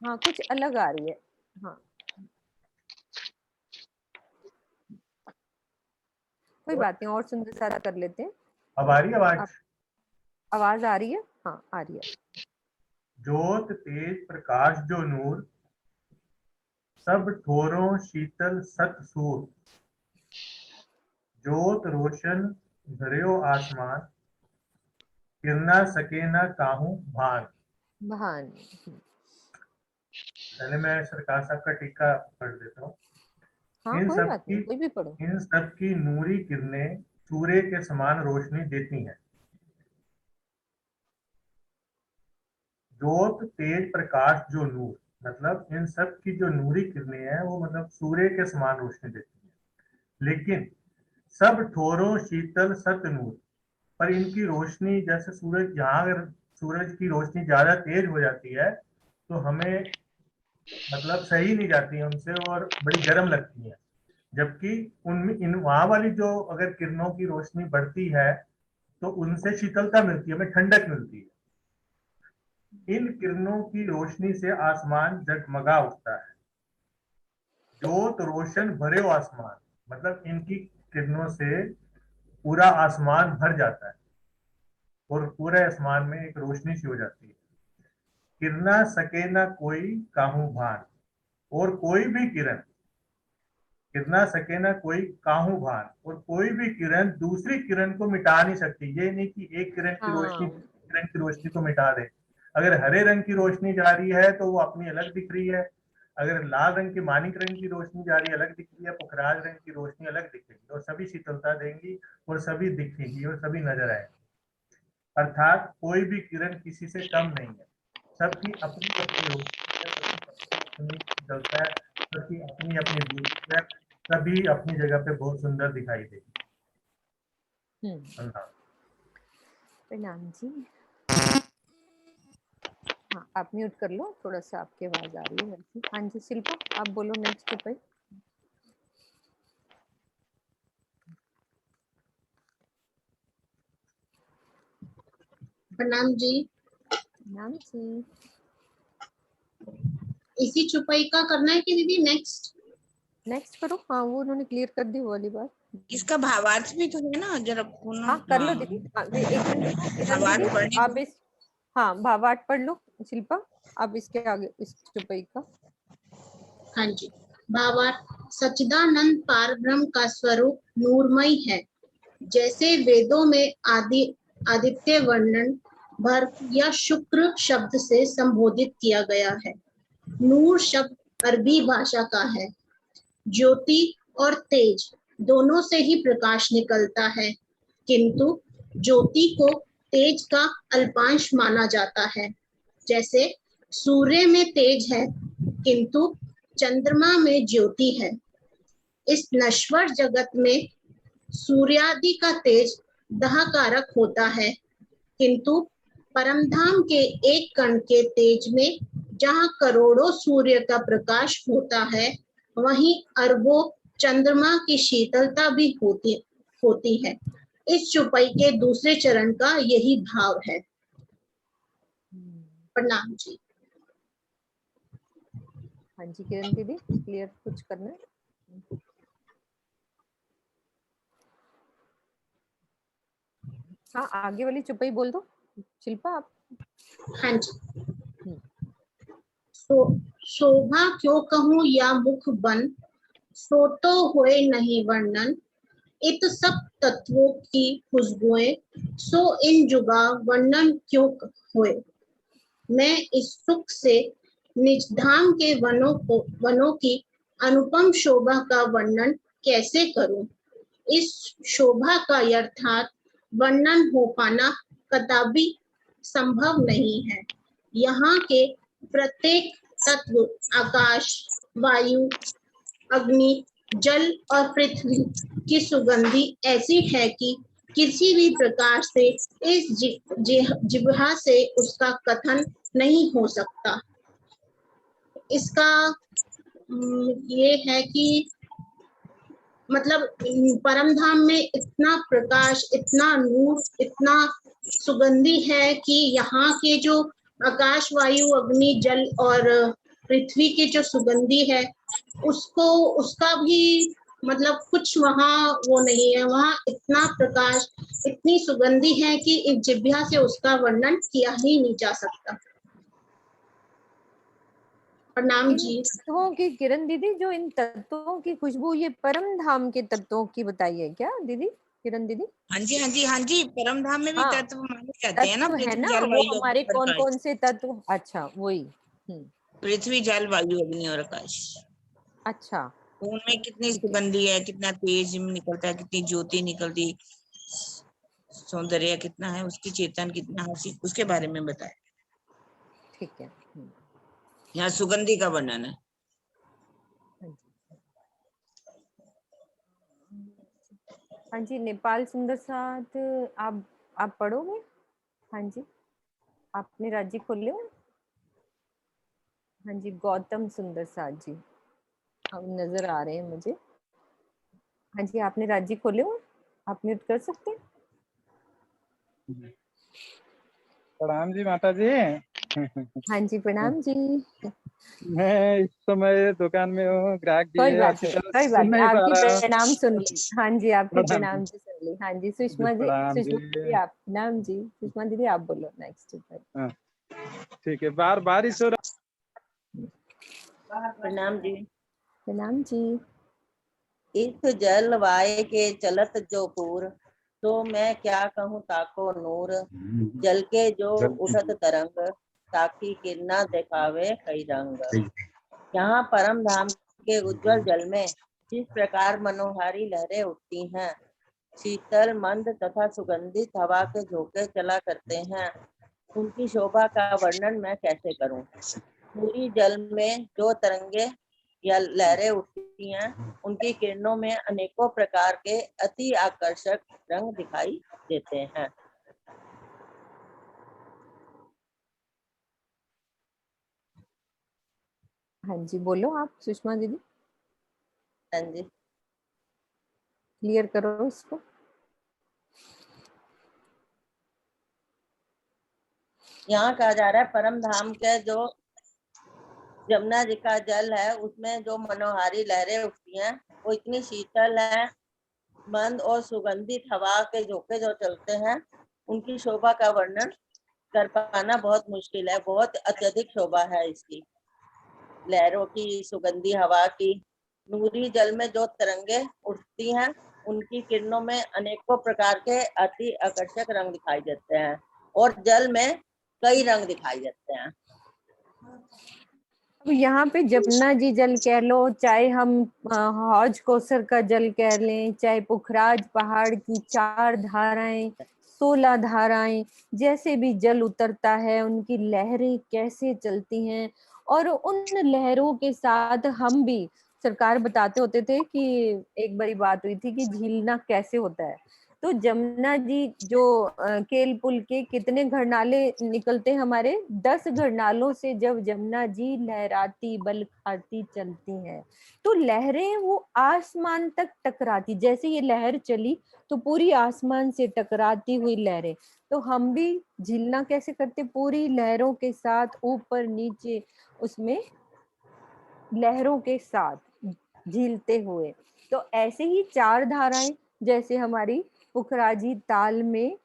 हाँ कुछ अलग आ रही है। हाँ कोई बात नहीं, और सुंदर सारा कर लेते हैं। अब आ रही है आवाज? आवाज आ रही है, हाँ आ रही है। जोत तेज प्रकाश जो नूर, सब ठोरों शीतल सत सूर। जोत रोशन धर्यो आसमान, किरना सके न काहू भान। भान। पहले मैं सरकार साहब का टीका पढ़ देता हूँ। हाँ कोई बात नहीं, कोई भी पढ़ो। इन सब की नूरी किरणें सूर्य के समान रोशनी देती हैं। जोत तेज प्रकाश जो नूर, मतलब इन सब की जो नूरी किरणें हैं वो मतलब सूर्य के समान रोशनी देती हैं। लेकिन सब ठोरों शीतल सत नूर। पर इनकी रोशनी जैसे सूरज, यहाँ अगर सूरज की रोशनी ज्यादा तेज हो जाती है तो हमें मतलब सही नहीं जाती है उनसे और बड़ी गर्म लगती है। जबकि उनमें इन वहां वाली जो अगर किरणों की रोशनी बढ़ती है तो उनसे शीतलता मिलती है, हमें ठंडक मिलती है। इन किरणों की रोशनी से आसमान जगमगा उठता है, जोत रोशन भरे हो आसमान। मतलब इनकी किरणों से पूरा आसमान भर जाता है और पूरे आसमान में एक रोशनी सी हो जाती है। किरणा सके ना कोई काहू भान, और कोई भी किरण, किरणा सके ना कोई काहू भान, और कोई भी किरण दूसरी किरण को मिटा नहीं सकती। ये नहीं कि एक किरण की रोशनी हाँ, किरण की रोशनी को मिटा दे। अगर हरे रंग की रोशनी जा रही है तो वो अपनी अलग दिख रही है, अगर लाल रंग की मानिक रंग की रोशनी जा रही है अलग दिख रही है, पुखराज रंग की रोशनी अलग दिखेगी और सभी शीतलता देंगी और सभी दिखेगी और सभी नजर आएंगी। अर्थात कोई भी किरण किसी से कम नहीं है, सबकी अपनी अपनी रोशनी है, सबकी अपनी शीतलता है, सबकी अपनी अपनी रूप है, सभी अपनी जगह पे बहुत सुंदर दिखाई देगी। प्रणाम जी। हाँ, आप म्यूट कर लो, थोड़ा सा आपकी आवाज आ रही है वैसे। हाँ जी शिल्पा, आप बोलो नेक्स्ट पे। प्रणाम जी। प्रणाम जी। इसी छुपाई का करना है कि दीदी नेक्स्ट करो। हाँ, वो उन्होंने क्लियर कर दी वो वाली बात। इसका भावार्थ भी तो है ना, जरा हाँ कर लो दीदी। एक मिनट रुको किरण दीदी, आप इस हाँ भावार्थ पढ़ लो शिल्पा, आप इसके आगे इस चुपई का। हाँ जी। भावार्थ, सच्चिदानंद पारब्रह्म का स्वरूप नूरमय है। जैसे वेदों में आदित्य वर्णन भर या शुक्र शब्द से संबोधित किया गया है। नूर शब्द अरबी भाषा का है। ज्योति और तेज दोनों से ही प्रकाश निकलता है, किंतु ज्योति को तेज का अल्पांश माना जाता है। जैसे सूर्य में तेज है किंतु चंद्रमा में ज्योति है। इस नश्वर जगत में सूर्यादि का तेज दाहकारक होता है, किंतु परमधाम के एक कण के तेज में जहाँ करोड़ों सूर्य का प्रकाश होता है, वहीं अरबों चंद्रमा की शीतलता भी होती है। इस चौपाई के दूसरे चरण का यही भाव है। प्रणाम जी। हाँ जी किरण दीदी, क्लियर कुछ करना है? हाँ आगे वाली चुपई बोल दो शिल्पा आप। हाँ जी। शोभा क्यों कहूँ या मुख बन, सो तो होए नहीं वर्णन। इत सब तत्वों की खुशबुएं, सो इन जुगा वर्णन क्यों होए। मैं इस सुख से निजधाम के वनों की अनुपम शोभा का वर्णन कैसे करूं। इस शोभा का यथार्थ वर्णन हो पाना कदापि संभव नहीं है। यहाँ के प्रत्येक तत्व, आकाश, वायु, अग्नि, जल और पृथ्वी की सुगंधि ऐसी है कि किसी भी प्रकार से इस जिह्वा से उसका कथन नहीं हो सकता। इसका ये है कि मतलब परमधाम में इतना प्रकाश, इतना नूर, इतना सुगंधि है कि यहाँ के जो आकाश, वायु, अग्नि, जल और पृथ्वी के जो सुगंधि है उसका भी मतलब कुछ वहाँ वो नहीं है। वहाँ इतना प्रकाश, इतनी सुगंधि है कि इस जिह्वा से उसका वर्णन किया ही नहीं जा सकता। प्रणाम जी। तत्वों की किरण दीदी, जो इन तत्वों की खुशबू ये परम धाम के तत्वों की बताइए क्या दीदी किरण दीदी? हाँ जी हाँ जी हाँ जी, परम धाम में भी तत्व माने जाते हैं ना, तत्व है पृथ्वी ना, जल वो वायु हमारे कौन आकाश। कौन से तत्व? अच्छा वही। पृथ्वी जल वायु अग्नि और आकाश। अच्छा, उनमें कितनी सुगंधी है, कितना तेज निकलता है, कितनी ज्योति निकलती, सौंदर्य कितना है, उसकी चेतन कितना है, उसके बारे में बताया। ठीक है। यहाँ सुगंधी का वर्णन है। हाँ जी, नेपाल सुंदर साथ आप पढ़ोगे? हाँ जी, आपने राज्य खोले हो? हाँ जी, गौतम सुंदर साथ जी, अब नजर आ रहे हैं मुझे। हाँ जी, आपने राज्य खोले हो? आप म्यूट कर सकते हैं? प्रणाम जी माता जी। हाँ जी, प्रणाम जी। मैं इस समय दुकान में हूँ, ग्राहक भी कोई है, बात अच्छी नहीं, तरह कोई सुन बात नहीं, नहीं पा आपकी रहा प्रणाम सुन ली। हाँ जी, आपकी प्रणाम प्रणाम जी। जी सुन ली। हाँ जी, जी, सुषमा जी, प्रणाम जी। सुषमा दीदी आप नाम जी, सुषमा दीदी आप बोलो नेक्स्ट। हाँ, ठीक है। बारिश हो प्रणाम जी। प्रणाम जी। इस जल वाय के चलत जो पूर, तो मैं क्या कहूँ ताको नूर। जल के जो उठत तरंग, ताकि किरना दिखावे कई रंग। यहाँ परम धाम के उज्जवल जल में जिस प्रकार मनोहारी लहरें उठती हैं, शीतल मंद तथा सुगंधित हवा के झोंके चला करते हैं, उनकी शोभा का वर्णन मैं कैसे करूं। पूरी जल में जो तरंगे या लहरें उठती हैं, उनकी किरणों में अनेकों प्रकार के अति आकर्षक रंग दिखाई देते हैं। हाँ जी, बोलो आप सुषमा दीदी, हाँ जी। क्लियर करो इसको। यहाँ कहा जा रहा है परम धाम के जो यमुना जी का जल है, उसमें जो मनोहारी लहरें उठती हैं, वो इतनी शीतल है, मंद और सुगंधित हवा के झोंके जो चलते हैं, उनकी शोभा का वर्णन कर पाना बहुत मुश्किल है। बहुत अत्यधिक शोभा है इसकी, लहरों की, सुगंधी हवा की। नूरी जल में जो तरंगे उठती हैं, उनकी किरणों में अनेकों प्रकार के अति आकर्षक रंग दिखाई देते हैं, और जल में कई रंग दिखाई देते हैं। अब यहाँ पे जमुना जी जल कह लो, चाहे हम हौज कौसर का जल कह लें, चाहे पुखराज पहाड़ की 4 धाराएं, 16 धाराएं, जैसे भी जल उतरता है, उनकी लहरें कैसे चलती हैं, और उन लहरों के साथ हम भी, सरकार बताते होते थे कि एक बड़ी बात हुई थी कि झीलना कैसे होता है। तो जमुना जी जो केल पुल के कितने घरनाले निकलते हैं हमारे, 10 घरनालों से जब जमुना जी लहराती बल खाती चलती हैं, तो लहरें वो आसमान तक टकराती, जैसे ये लहर चली तो पूरी आसमान से टकराती हुई लहरें। तो हम भी झीलना कैसे करते, पूरी लहरों के साथ ऊपर नीचे, उसमें लहरों के साथ झीलते हुए। तो ऐसे ही 4 धाराएं जैसे हमारी पुखराजी ताल में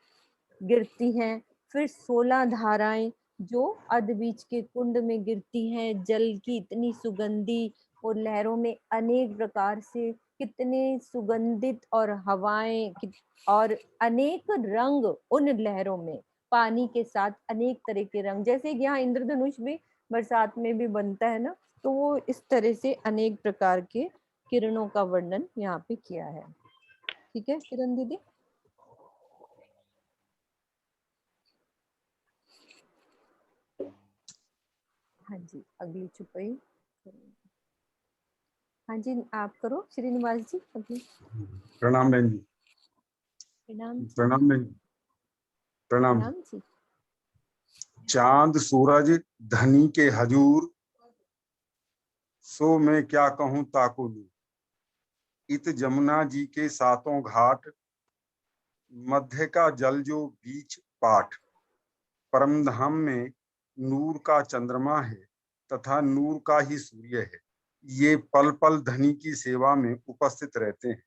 गिरती हैं, फिर 16 धाराएं जो अधबीच के कुंड में गिरती हैं, जल की इतनी सुगंधी और लहरों में अनेक प्रकार से कितने सुगंधित और हवाएं और अनेक रंग उन लहरों में, पानी के साथ अनेक तरह के रंग, जैसे यहाँ इंद्रधनुष भी बरसात में भी बनता है ना, तो वो इस तरह से अनेक प्रकार के किरणों का वर्णन यहाँ पे किया है। ठीक है किरण दीदी। हाँ जी, अगली चुपई। हाँ जी, आप करो श्रीनिवास जी अगली। प्रणाम बहन जी। प्रणाम जी। प्रणाम बहन जी। प्रणाम। प्रणाम जी। चांद सूरज धनी के हजूर, सो मैं क्या कहूँ ताको नूर। इत जमुना जी के सातों घाट, मध्य का जल जो बीच पाठ। परम धाम में नूर का चंद्रमा है, तथा नूर का ही सूर्य है। ये पल पल धनी की सेवा में उपस्थित रहते हैं।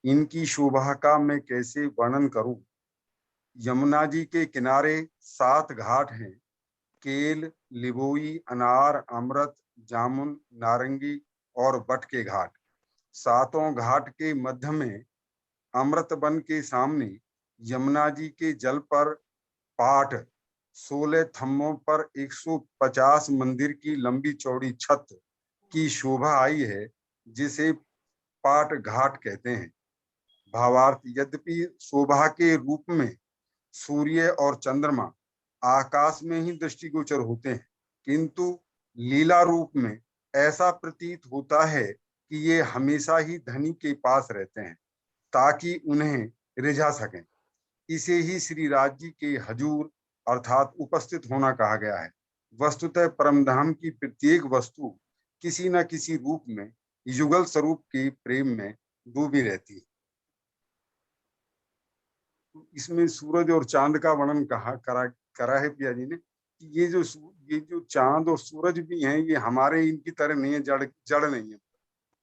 इनकी शोभा का मैं कैसे वर्णन करूं। यमुना जी के किनारे 7 घाट हैं, केल, लिबोई, अनार, अमृत, जामुन, नारंगी और बट के घाट। 7 घाट के मध्य में अमृत वन के सामने यमुना जी के जल पर पाठ, 16 थम्बों पर 150 मंदिर की लंबी चौड़ी छत की शोभा आई है, जिसे पाट घाट कहते हैं। भावार्थ, यद्यपि शोभा के रूप में सूर्य और चंद्रमा आकाश में ही दृष्टिगोचर होते हैं, किंतु लीला रूप में ऐसा प्रतीत होता है कि ये हमेशा ही धनी के पास रहते हैं। ताकि उन्हें रिझा सकें। इसे ही श्री राज जी के हजूर अर्थात उपस्थित होना कहा गया है। वस्तुतः परमधाम की प्रत्येक वस्तु किसी न किसी रूप में युगल स्वरूप के प्रेम में डूबी रहती है। इसमें सूरज और चांद का वर्णन करा है पिया जी ने कि ये जो चांद और सूरज भी हैं, ये हमारे इनकी तरह नहीं है, जड़ नहीं है।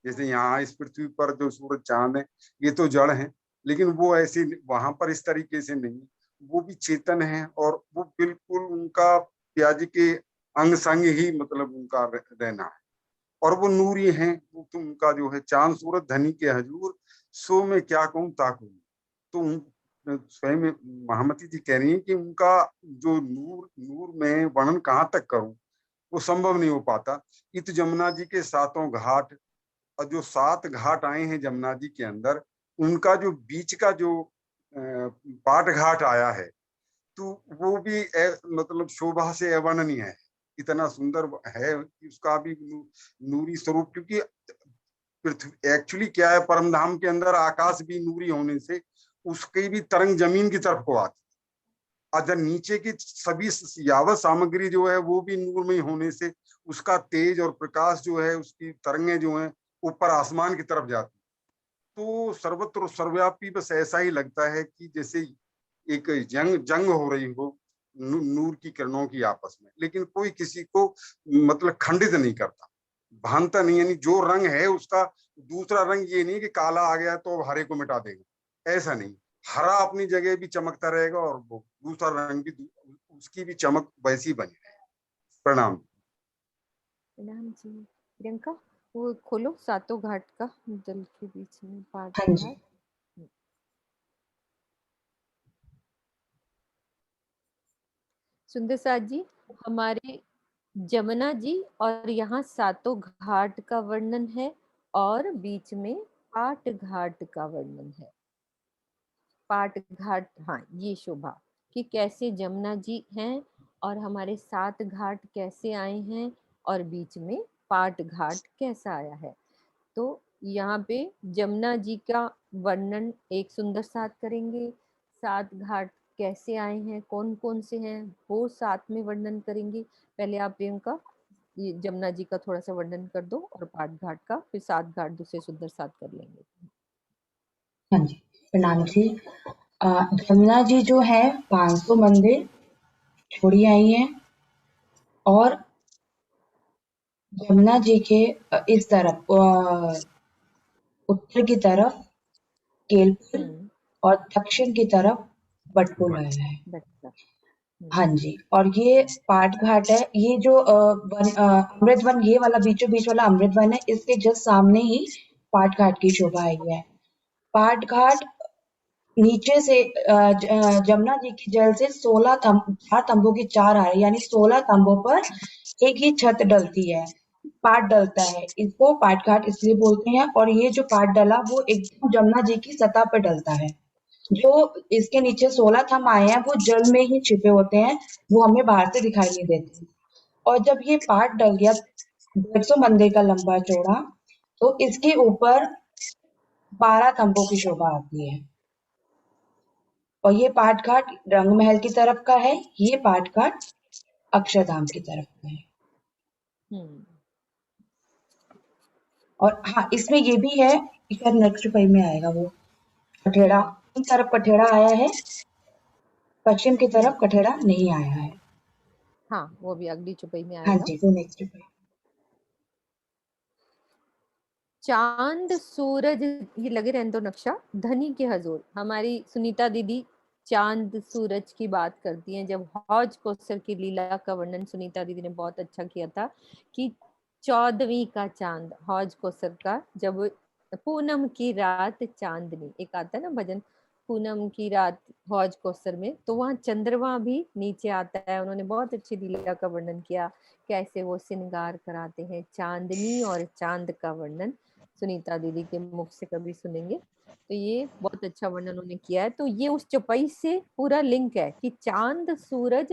जैसे यहाँ इस पृथ्वी पर जो सूरज चांद है ये तो जड़ है, लेकिन वो ऐसे वहां पर इस तरीके से नहीं, वो भी चेतन है और वो बिल्कुल उनका प्याजी के अंग संग ही मतलब उनका रहना है और वो नूरी है। वो तो उनका जो है चांद सूरज धनी के हजूर, सो मैं क्या कहूँ ताकू। तो स्वयं महामती जी कह रही है कि उनका जो नूर में वर्णन कहाँ तक करूं, वो संभव नहीं हो पाता। इत जमुना जी के सातों घाट, और जो 7 घाट आए हैं जमुना जी के अंदर, उनका जो बीच का जो पाट घाट आया है, तो वो भी मतलब शोभा से अवर्णनीय है। इतना सुंदर है कि उसका भी नूरी स्वरूप, क्योंकि पृथ्वी एक्चुअली क्या है, परमधाम के अंदर आकाश भी नूरी होने से उसकी भी तरंग जमीन की तरफ को आती है। अगर नीचे की सभी यावत सामग्री जो है वो भी नूर में होने से उसका तेज और प्रकाश जो है, उसकी तरंगें जो हैं ऊपर आसमान की तरफ जाती। तो सर्वत्र सर्वव्यापी बस ऐसा ही लगता है कि जैसे एक जंग हो रही हो नूर की किरणों की आपस में, लेकिन कोई किसी को मतलब खंडित नहीं करता, भानता नहीं। यानी जो रंग है उसका दूसरा रंग ये नहीं कि काला आ गया तो हरे को मिटा देगा, ऐसा नहीं। हरा अपनी जगह भी चमकता रहेगा और वो दूसरा रंग भी उसकी भी चमक वैसी बनी रहेगी। प्रणाम। प्रणाम जी। प्रियंका वो खोलो सातों घाट का, जल के बीच में पाट हाँ जी। घाट। सुंदर साथ जी, हमारे जमुना जी और यहाँ सातों घाट का वर्णन है और बीच में पाट घाट का वर्णन है। पाट घाट, हाँ ये शोभा कि कैसे जमुना जी हैं और हमारे 7 घाट कैसे आए हैं और बीच में पाट घाट कैसा आया है। तो यहाँ पे जमुना जी का वर्णन एक सुंदर साथ करेंगे, 7 घाट कैसे आए हैं, कौन कौन से हैं वो साथ में वर्णन करेंगे। पहले आप प्रियंका ये जमुना जी का थोड़ा सा वर्णन कर दो और पाट घाट का, फिर 7 घाट दूसरे सुंदर साथ कर लेंगे। हाँ जी, प्रणाम जी। जमुना जी जो है 500 मंदिर छोड़ी आई हैं और जमुना जी के इस तरफ उत्तर की तरफ केलपुर और दक्षिण की तरफ बटपुल आया है। हाँ जी, और ये पाट घाट है। ये जो अमृत वन, ये वाला बीचों बीच वाला अमृत वन है, इसके जस्ट सामने ही पाट घाट की शोभा आई है। पाट घाट नीचे से जमुना जी की जल से 4 तंबों की 4 आ रही है, यानी 16 तंबों पर एक ही छत डलती है, पाट डलता है। इसको पाट घाट इसलिए बोलते हैं। और ये जो पाट डला वो एकदम जमुना जी की सतह पर डलता है। जो इसके नीचे 16 थंब आए हैं वो जल में ही छिपे होते हैं, वो हमें बाहर से दिखाई नहीं देते। और जब ये पाट डल गया 150 मंदिर का लंबा चौड़ा, तो इसके ऊपर 12 तंबों की शोभा आती है। और ये पाट घाट रंग महल की तरफ का है, ये पाट घाट अक्षरधाम की तरफ का है। और हाँ, इसमें ये भी है, शायद नेक्स्ट पेज में आएगा वो कठेड़ा, इन तरफ कठेड़ा आया है, पश्चिम की तरफ कठेड़ा नहीं आया है। हाँ वो भी अगली चुपई में आएगा। हाँ जी, वो नेक्स्ट पे। चांद सूरज, ये लगे रहने दो नक्शा, धनी के हजूर। हमारी सुनीता दीदी चांद सूरज की बात करती हैं। जब हौज कौसर की लीला का वर्णन सुनीता दीदी ने बहुत अच्छा किया था कि 14वीं का चांद हौज कौसर का, जब पूनम की रात चांदनी, एक आता है ना भजन, पूनम की रात हौज कौसर में, तो वहाँ चंद्रमा भी नीचे आता है। उन्होंने बहुत अच्छी लीला का वर्णन किया, कैसे वो श्रृंगार कराते हैं। चांदनी और चांद का वर्णन सुनीता दीदी के मुख से कभी सुनेंगे, तो ये बहुत अच्छा वर्णन उन्होंने किया है। तो ये उस चौपाई से पूरा लिंक है कि चांद सूरज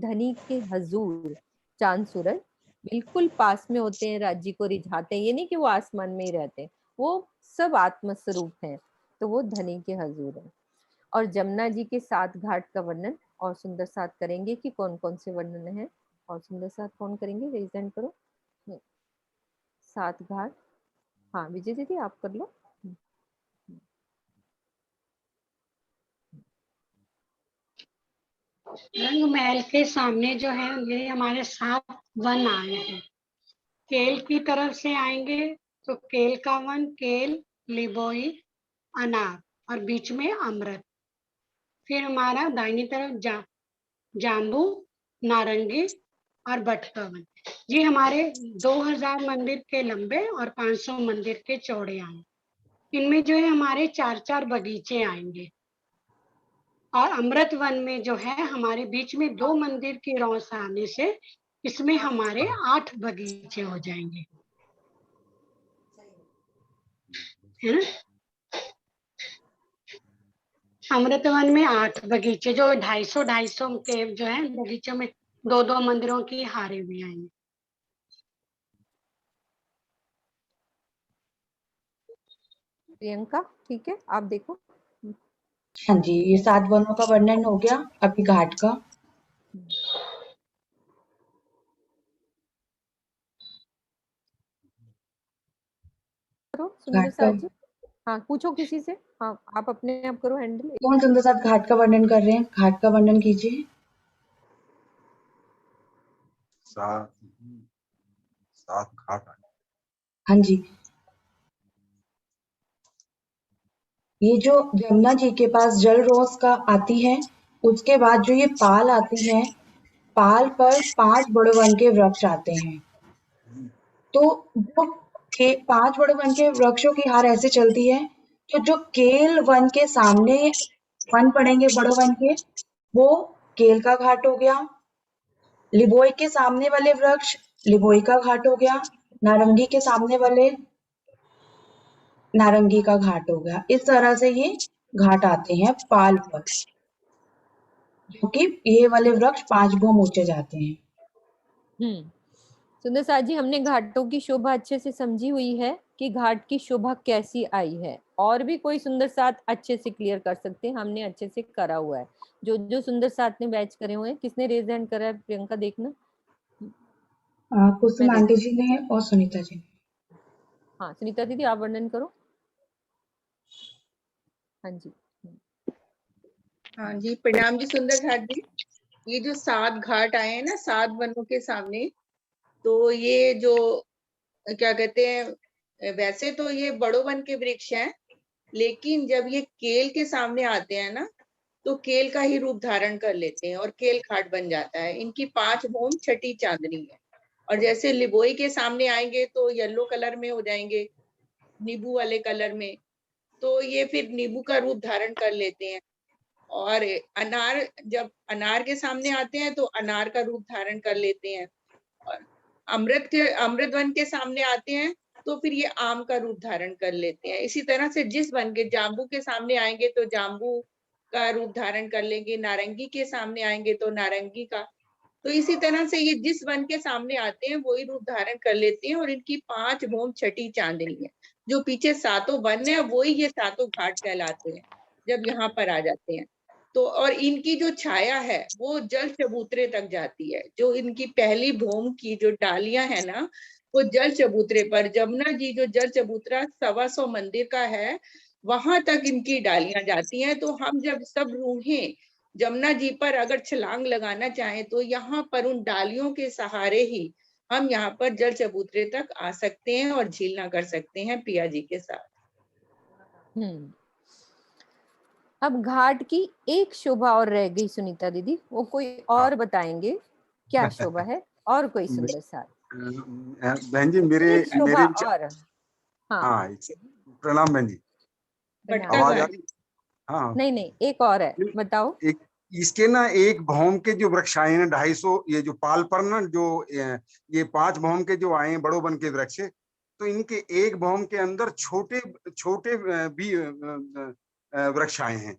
धनी के हजूर, चांद सूरज बिल्कुल पास में होते हैं, राज्य को रिझाते हैं। ये नहीं कि वो आसमान में ही रहते हैं, वो सब आत्म स्वरूप हैं। तो वो धनी के हजूर है। और जमुना जी के 7 घाट का वर्णन और सुंदर साथ करेंगे कि कौन कौन से वर्णन है, और सुंदर साथ कौन करेंगे, रेज हैंड करो। 7 घाट, हाँ विजय दीदी आप कर लो। रंग महल के सामने जो है ये हमारे 7 वन आए हैं। केल की तरफ से आएंगे तो केल का वन, केल, लिबोई, अनार और बीच में अमृत। फिर हमारा दाहिनी तरफ जाम्बू, नारंगी और बट का वन। ये हमारे 2000 मंदिर के लंबे और 500 मंदिर के चौड़े आए। इनमें जो है हमारे 4-4 बगीचे आएंगे। और अमृत वन में जो है हमारे बीच में 2 मंदिर की रौस आने से इसमें हमारे 8 बगीचे हो जाएंगे, है ना। अमृत वन में 8 बगीचे, जो 250 के जो है बगीचों में 2-2 मंदिरों की हारे भी आएंगे। प्रियंका ठीक है, आप देखो। हाँ जी, ये 7 वनों का वर्णन हो गया। अभी घाट का। करो सुंदर घाट का साथ जी। हाँ पूछो किसी से, हाँ आप अपने आप करो हैंडल। कौन सुंदर साथ घाट का वर्णन कर रहे हैं? घाट का वर्णन कीजिए। 7 घाट। हाँ जी, ये जो जमुना जी के पास जल रोज का आती है, उसके बाद जो ये पाल आती है, पाल पर 5 बड़े वन के वृक्ष आते हैं। तो जो 5 बड़े वन के वृक्षों की हार ऐसे चलती है, तो जो केल वन के सामने वन पड़ेंगे बड़े वन के, वो केल का घाट हो गया। लिबोई के सामने वाले वृक्ष लिबोई का घाट हो गया। नारंगी के सामने वाले नारंगी का घाट हो गया। इस तरह से ये घाट आते हैं पाल पर, जो कि ये वाले वृक्ष 5 भूम ऊंचे जाते हैं। सुंदर साथ जी, हमने घाटों की शोभा अच्छे से समझी हुई है कि घाट की शोभा कैसी आई है। और भी कोई सुंदर साथ अच्छे से क्लियर कर सकते हैं, हमने अच्छे से करा हुआ है। जो जो सुंदर साथ ने बैच करे हुए हैं, किसने रेज हैंड करा है? प्रियंका देखना। कुसुम आंटी जी ने और सुनीता जी ने। हाँ सुनीता दीदी आप वर्णन करो। हाँ जी। हाँ जी, प्रणाम जी सुंदर घाट जी। ये जो 7 घाट आए हैं ना 7 वनों के सामने, तो ये जो क्या कहते हैं, वैसे तो ये बड़ो वन के वृक्ष हैं, लेकिन जब ये केल के सामने आते हैं ना, तो केल का ही रूप धारण कर लेते हैं और केल घाट बन जाता है। इनकी 5 भूम छठी चांदनी है। और जैसे लिबोई के सामने आएंगे तो येलो कलर में हो जाएंगे, नींबू वाले कलर में, तो ये फिर नींबू का रूप धारण कर लेते हैं। और अनार, जब अनार के सामने आते हैं तो अनार का रूप धारण कर लेते हैं। और अमृत वन के सामने आते हैं तो फिर ये आम का रूप धारण कर लेते हैं। इसी तरह से जिस वन के जाम्बू के सामने आएंगे तो जाम्बू का रूप धारण कर लेंगे, नारंगी के सामने आएंगे तो नारंगी का। तो इसी तरह से ये जिस वन के सामने आते हैं वही रूप धारण कर लेते हैं। और इनकी 5 भूम छठी चांदनी है। जो पीछे 7 वन है वही ये 7 घाट कहलाते हैं जब यहाँ पर आ जाते हैं। तो और इनकी जो छाया है वो जल चबूतरे तक जाती है। जो इनकी पहली भूम की जो डालियां है ना, वो जल चबूतरे पर, जमुना जी जो जल चबूतरा 125 मंदिर का है, वहां तक इनकी डालियां जाती हैं। तो हम जब सब रूहें जमुना जी पर अगर छलांग लगाना चाहें तो यहाँ पर उन डालियों के सहारे ही हम यहाँ पर जल चबूतरे तक आ सकते हैं और झीलना कर सकते हैं पिया जी के साथ। अब घाट की एक शोभा और रह गई सुनीता दीदी, वो कोई और बताएंगे क्या शोभा है? और कोई सुंदर साथ बहन जी, मेरे विचार और हाँ प्रणाम बहन जी। आवाज आ रही? हाँ नहीं एक और है, बताओ। इसके ना एक भौम के जो वृक्ष आए हैं 250, ये जो पाल पर ना जो ये 5 भौम के जो आए हैं बड़ो वन के वृक्ष, तो इनके एक भौम के अंदर छोटे छोटे भी वृक्ष आए हैं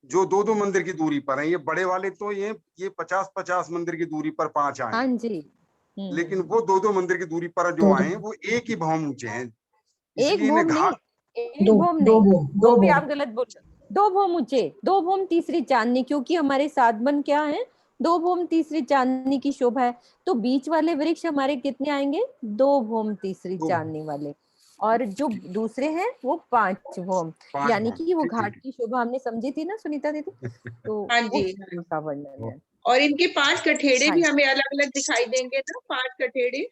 जो 2-2 मंदिर की दूरी पर हैं। ये बड़े वाले तो ये 50-50 मंदिर की दूरी पर 5 आए। हाँ जी। लेकिन वो 2-2 मंदिर की दूरी पर जो आए हैं वो एक ही भौम ऊंचे हैं। एक भौम नहीं, एक दो भौम दो नहीं, भौम दो वो भी भौम आप गलत बोल रहे हो। 2 भौम ऊंचे, 2 भौम तीसरी चांदनी, क्योंकि हमारे 7 बन क्या है, 2 भौम तीसरी चांदनी की शोभा है। तो बीच वाले वृक्ष हमारे कितने आएंगे, 2 भौम तीसरी दो चांदनी वाले, और जो दूसरे हैं वो 5 भौम। 5 यानी भौम, कि वो ठीक घाट है। की शोभा हमने समझी थी ना सुनीता दीदी, तो हाँ जी, उस हाँ। का वर्णन है। और इनके 5 कठेड़े हाँ भी जी। हमें अलग अलग दिखाई देंगे ना, 5 कठेड़े,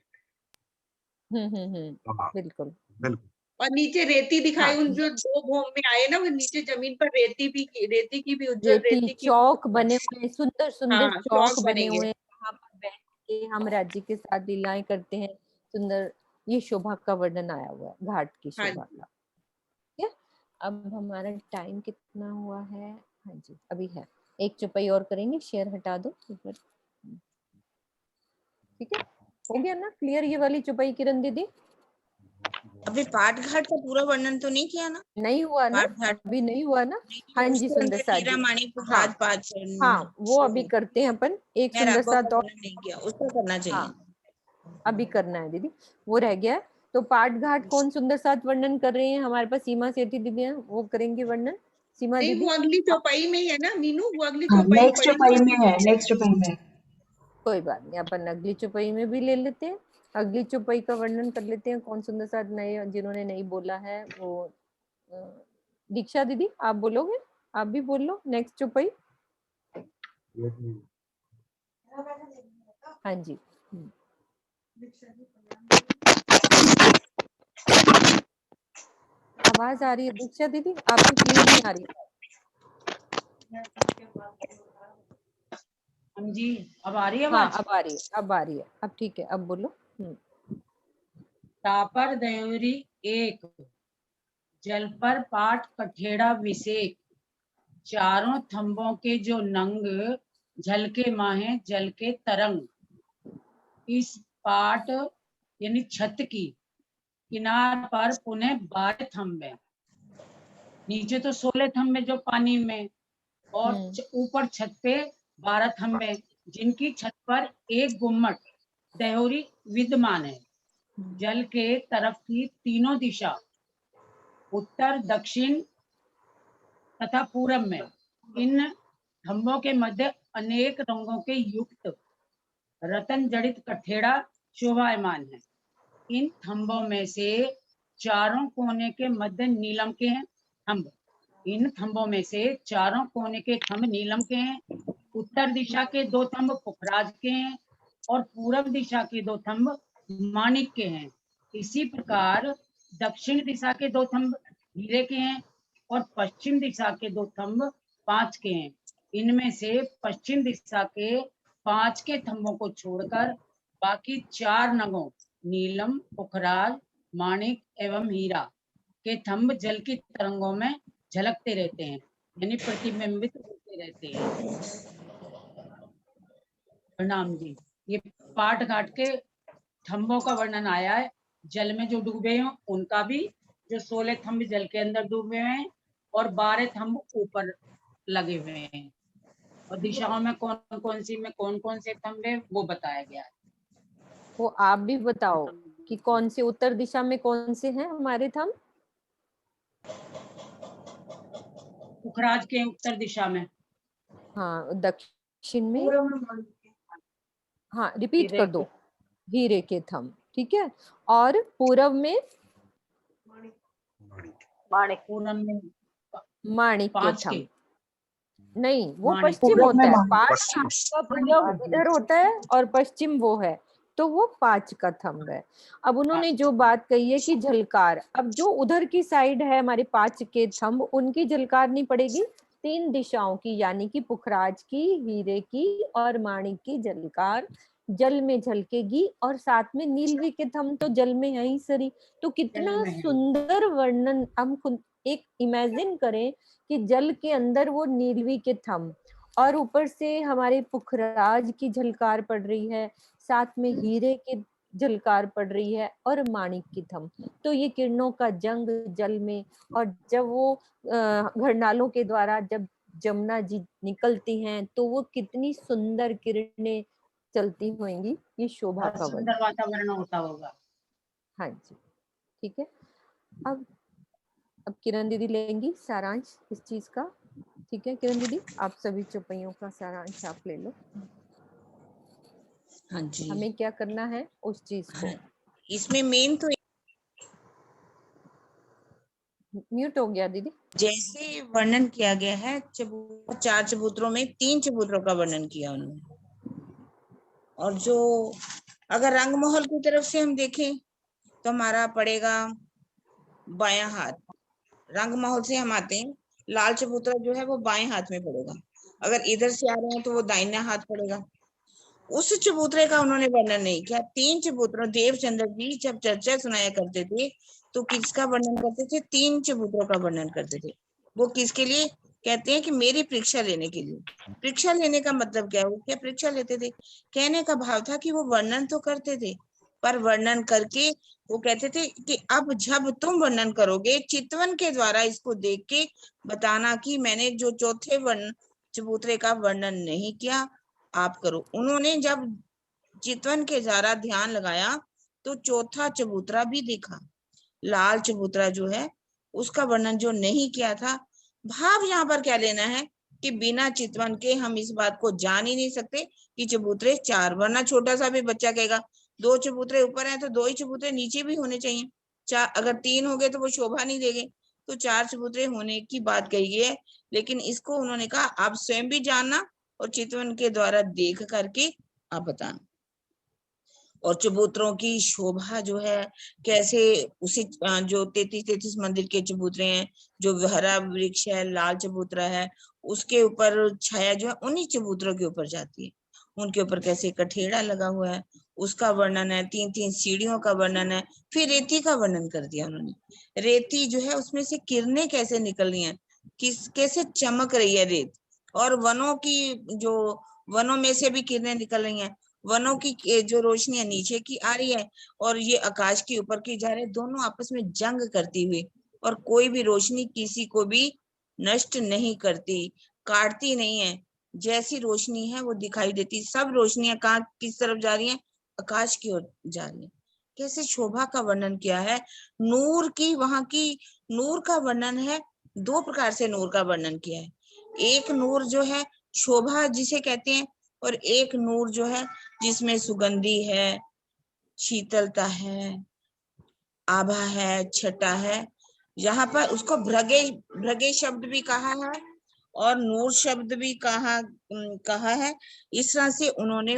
हाँ, बिल्कुल। बिल्कुल। और नीचे रेती दिखाई, हाँ, उन जो 2 भौम में आए ना, वो नीचे जमीन पर रेती की भी उज्जवल रेती रेती की भी, चौक बने हुए, सुंदर सुंदर हाँ, चौक चौक बने बनेंगे। हुए हैं, वहां पर बैठ के हम राज्य के साथ लीलाएं करते हैं, सुंदर। ये शोभा का वर्णन आया हुआ है, घाट की हाँ शोभा जी। का। ठीक है, अब हमारा टाइम कितना हुआ है, हाँ जी अभी है, एक चौपाई और करेंगे, शेयर हटा दो ऊपर। ठीक है, हो गया ना क्लियर ये वाली चौपाई किरण दीदी? अभी पाट घाट का पूरा वर्णन तो नहीं किया ना? नहीं हुआ ना, पाट घाट अभी नहीं हुआ ना। हाँ जी उसके सुंदर अंदर साथ हीरा जी, माणिक हाँ पुखराज 5 हाँ वो अभी करते हैं अपन, एक मैं सुंदर राघव का साथ और। वर्णन नहीं किया, उसका करना चाहिए। हाँ अभी करना है दीदी, वो रह गया है। तो पाट घाट कौन सुंदर साथ वर्णन कर रहे हैं, हमारे पास सीमा सेठी दीदी हैं, वो करेंगी वर्णन। सीमा नहीं, दीदी वो अगली चौपाई में ही है ना मीनू, वो अगली हाँ, चौपाई नेक्स्ट पढ़ी चौपाई में उसकी। है, नेक्स्ट चौपाई में। कोई बात नहीं, अपन अगली चौपाई में भी ले लेते हैं, अगली चौपाई का वर्णन कर लेते हैं, कौन सुंदर साथ नए जिन्होंने नहीं बोला है वो। अ, दीक्षा दीदी आप बोलोगे, आप भी बोल लो नेक्स्ट चौपाई। हाँ जी। आवाज आ रही है दीक्षा दीदी, आपकी क्लियर नहीं आ रही है। हम जी, अब आ रही है हाँ आवाज? अब आ रही है, अब आ रही है, अब ठीक है, अब बोलो। तापर दयोरी एक, जल पर पाट कठेड़ा विसेक, चारों थंबों के जो नंग, झलके माहे जल के तरंग। इस पाट यानी छत की किनार पर पुनः 12 थंबे, नीचे तो 16 थंबे जो पानी में, और ऊपर छत पे 12 थंबे, जिनकी छत पर एक गुम्मट दयोरी विद्यमान है। जल के तरफ की तीनों दिशा, उत्तर दक्षिण तथा पूरब में, इन थंबों के मध्य अनेक रंगों के युक्त रतन जड़ित कठेड़ा शोभायमान है। इन थंबों में से चारों कोने के मध्य नीलम के हैं थंब, इन थंबों में से चारों कोने के थंब नीलम के हैं। उत्तर दिशा के 2 थंब पुखराज के हैं और पूर्व दिशा के 2 थंब माणिक के हैं। इसी प्रकार दक्षिण दिशा के 2 थंब हीरे के हैं और पश्चिम दिशा के 2 थंब 5 के हैं। इनमें से पश्चिम दिशा के 5 के थंबों को छोड़कर बाकी 4 नगों नीलम, पुखराज, माणिक एवं हीरा के थंब जल की तरंगों में झलकते रहते हैं, यानी प्रतिबिंबित होते रहते हैं। प्रणाम जी। ये पाट घाट के थंबों का वर्णन आया है, जल में जो डूबे हैं उनका भी, जो 16 थंब जल के अंदर डूबे हुए हैं और 12 थंब ऊपर लगे हुए हैं, और दिशाओं में कौन कौन सी में कौन कौन से थंब है वो बताया गया है। वो आप भी बताओ कि कौन से उत्तर दिशा में कौन से हैं हमारे थंब? पुखराज के उत्तर दिशा में। हाँ दक्षिण में, हाँ रिपीट कर दो, हीरे के थंब, ठीक है। और पूरब में माणिक, पूरब में माणिक के 5 थंब। नहीं वो माणिक। पश्चिम पूरब होता में है, माणिक। पाट पश्चिम। घाट का पूरब इधर होता है और पश्चिम वो है, तो वो 5 का थंब है। अब उन्होंने जो बात कही है कि झलकार, अब जो उधर की साइड है हमारे 5 के थंब, उनकी झलकार नहीं पड़ेगी, 3 दिशाओं की, यानी कि पुखराज की, हीरे की और माणिक की झलकार जल में झलकेगी, और साथ में नीलवी के थंब तो जल में है ही सरी। तो कितना सुंदर वर्णन, हम खुद एक इमेजिन करें कि जल के अंदर वो नीलवी के थंब, और ऊपर से हमारे पुखराज की झलकार पड़ रही है, साथ में हीरे की झलकार पड़ रही है और माणिक की थंब। तो ये किरणों का जंग जल में, और जब वो घरनालों के द्वारा जब जमुना जी निकलती हैं तो वो कितनी सुंदर किरणें चलती होंगी, ये शोभा का वर्णन। सुंदर वातावरण होता होगा। हाँ जी, ठीक है। अब अब किरण दीदी लेंगी सारांश इस चीज का। ठीक है किरण दीदी, आप सभी चौपाइयों का सारांश आप ले लो। हाँ जी। हमें क्या करना है उस चीज को। हाँ, इसमें मेन तो म्यूट हो गया दीदी। जैसे वर्णन किया गया है चार चबूतरों में 3 चबूतरों का वर्णन किया उन्होंने। और जो अगर रंगमहल की तरफ से हम देखें तो हमारा पड़ेगा बायां हाथ। रंगमहल से हम आते हैं, लाल चबूतरा जो है वो बाएं हाथ में पड़ेगा। अगर इधर से आ रहे हैं तो वो दाहिना हाथ पड़ेगा। उस चबूतरे का उन्होंने वर्णन नहीं किया। 3 चबूतरों, देवचंद्र जी जब चर्चा सुनाया करते थे तो किसका वर्णन करते थे? 3 चबूतरों का वर्णन करते थे। वो किसके लिए? कहते हैं कि मेरी परीक्षा लेने के लिए। परीक्षा लेने का मतलब क्या है? वो क्या परीक्षा लेते थे? कहने का भाव था कि वो वर्णन तो करते थे, पर वर्णन करके वो कहते थे कि अब जब तुम वर्णन करोगे चितवन के द्वारा इसको देख के बताना कि मैंने जो चौथे वर्ण चबूतरे का वर्णन नहीं किया, आप करो। उन्होंने जब चितवन के द्वारा ध्यान लगाया तो चौथा चबूतरा भी देखा। लाल चबूतरा जो है उसका वर्णन जो नहीं किया था। भाव यहाँ पर क्या लेना है कि बिना चितवन के हम इस बात को जान ही नहीं सकते कि चबूतरे 4, वरना छोटा सा भी बच्चा कहेगा 2 चबूतरे ऊपर हैं तो 2 ही चबूतरे नीचे भी होने चाहिए। 4 अगर 3 हो गए तो वो शोभा नहीं देंगे, तो 4 चबूतरे होने की बात कही गई है। लेकिन इसको उन्होंने कहा आप स्वयं भी जानना और चितवन के द्वारा देख करके आप बताना। और चबूतरों की शोभा जो है कैसे, उसी जो 33 मंदिर के चबूतरे हैं, जो हरा वृक्ष है, लाल चबूतरा है, उसके ऊपर छाया जो है उन्हीं चबूतरों के ऊपर जाती है। उनके ऊपर कैसे कठेड़ा लगा हुआ है उसका वर्णन है। 3-3 सीढ़ियों का वर्णन है। फिर रेती का वर्णन कर दिया उन्होंने। रेती जो है उसमें से किरणें कैसे निकल रही हैं, कैसे चमक रही है रेत। और वनों की जो वनों में से भी किरणें निकल रही हैं। वनों की जो रोशनी है नीचे की आ रही है और ये आकाश के ऊपर की जा रही है, दोनों आपस में जंग करती हुई। और कोई भी रोशनी किसी को भी नष्ट नहीं करती, काटती नहीं है। जैसी रोशनी है वो दिखाई देती। सब रोशनियां कहाँ किस तरफ जा रही हैं? आकाश की ओर जा रही है। कैसे शोभा का वर्णन किया है। नूर की, वहां की नूर का वर्णन है। 2 प्रकार से नूर का वर्णन किया है। एक नूर जो है शोभा जिसे कहते हैं, और एक नूर जो है जिसमें सुगंधी है, शीतलता है, आभा है, छटा है। यहाँ पर उसको भ्रगे भ्रगे शब्द भी कहा है और नूर शब्द भी कहा है। इस तरह से उन्होंने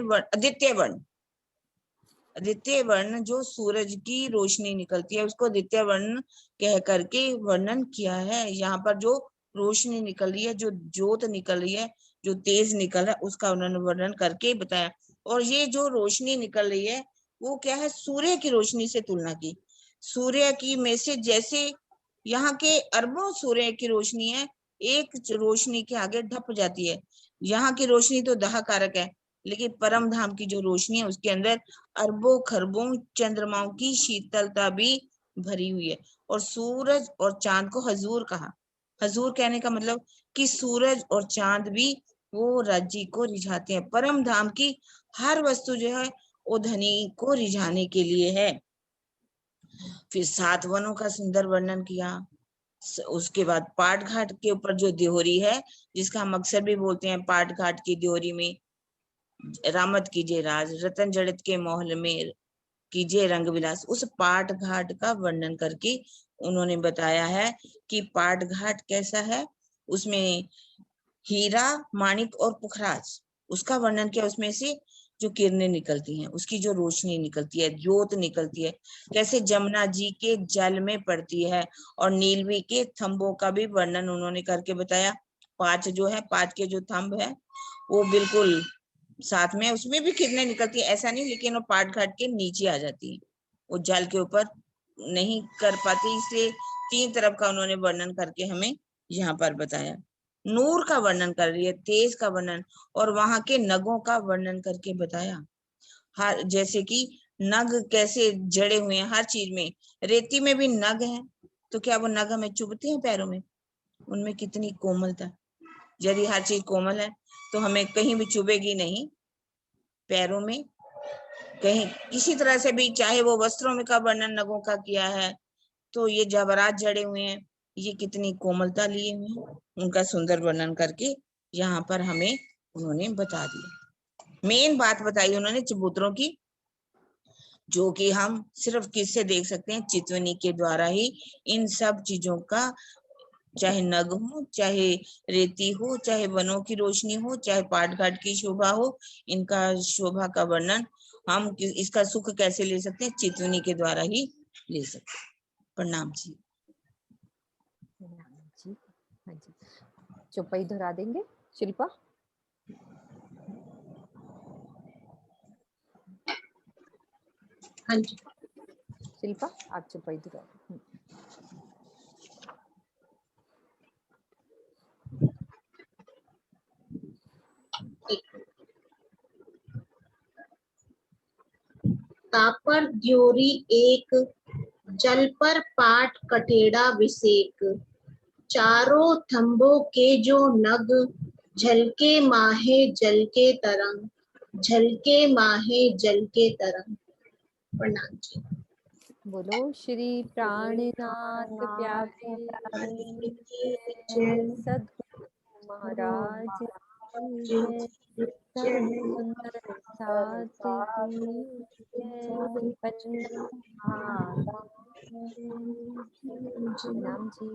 आदित्य वर्ण जो सूरज की रोशनी निकलती है उसको आदित्य वर्ण कह करके वर्णन किया है। यहाँ पर जो रोशनी निकल रही है, जो ज्योत निकल रही है, जो तेज निकल रहा है, उसका उन्होंने वर्णन करके बताया। और ये जो रोशनी निकल रही है वो क्या है? सूर्य की रोशनी से तुलना की। सूर्य की में से जैसे यहाँ के अरबों सूर्य की रोशनी है, एक रोशनी के आगे ढप जाती है। यहाँ की रोशनी तो दाह कारक है, लेकिन परम धाम की जो रोशनी है उसके अंदर अरबों खरबों चंद्रमाओं की शीतलता भी भरी हुई है। और सूरज और चांद को हजूर कहा। हजूर कहने का मतलब कि सूरज और चांद भी वो राज्य को रिझाते हैं। परम धाम की हर वस्तु जो है वो धनी को रिझाने के लिए है। फिर 7 वनों का सुंदर वर्णन किया। उसके बाद पाट घाट के ऊपर जो दिहोरी है, जिसका हम अक्सर भी बोलते हैं पाट घाट की दिहोरी में रामत कीजिए राज, रतन जड़ित के मोहल में कीजिए रंग विलास। उस पाट घाट का वर्णन करके उन्होंने बताया है कि पाट घाट कैसा है। उसमें हीरा, माणिक और पुखराज, उसका वर्णन किया। उसमें से जो किरणें निकलती हैं, उसकी जो रोशनी निकलती है, ज्योत निकलती है, कैसे जमुना जी के जल में पड़ती है। और नीलवी के थंबों का भी वर्णन उन्होंने करके बताया। 5 जो है, 5 के जो थंब है वो बिल्कुल साथ में, उसमें भी किरणें निकलती है ऐसा नहीं, लेकिन वो पाट घाट के नीचे आ जाती है, वो जल के ऊपर नहीं कर पाती। इसलिए 3 तरफ का उन्होंने वर्णन करके हमें यहाँ पर बताया। नूर का वर्णन कर रही है, तेज का वर्णन, और वहां के नगों का वर्णन करके बताया। हर जैसे कि नग कैसे जड़े हुए हैं हर चीज में। रेती में भी नग हैं, तो क्या वो नग हमें चुभते हैं पैरों में? उनमें कितनी कोमलता। यदि हर चीज कोमल है तो हमें कहीं भी चुभेगी नहीं पैरों में, कहीं किसी तरह से भी। चाहे वो वस्त्रों में का वर्णन नगों का किया है, तो ये जवाहरात जड़े हुए हैं, ये कितनी कोमलता लिए हुए हैं, उनका सुंदर वर्णन करके यहाँ पर हमें उन्होंने बता दिया। मेन बात बताई उन्होंने चबूतरों की, जो कि हम सिर्फ किससे देख सकते हैं, चितवनी के द्वारा ही इन सब चीजों का, चाहे नग हो, चाहे रेती हो, चाहे वनों की रोशनी हो, चाहे पाट घाट की शोभा हो, इनका शोभा का वर्णन हम इसका सुख कैसे ले सकते हैं, चितवनी के द्वारा ही ले सकते हैं। प्रणाम जी। जी हाँ जी, चौपाई दोहरा देंगे शिल्पा। हाँ जी शिल्पा आप चौपाई दोहरा दें। तापर द्योरी एक, जल पर पाट कठेड़ा विसेक, चारों थंबों के जो नग, झलके माहे जल के तरंग, झलके माहे जल के तरंग। प्रणाम जी। बोलो श्री प्राणनाथ प्यारे सद्गुरु महाराज की जय, सब सुंदर साथ की जय, प्रणाम जी।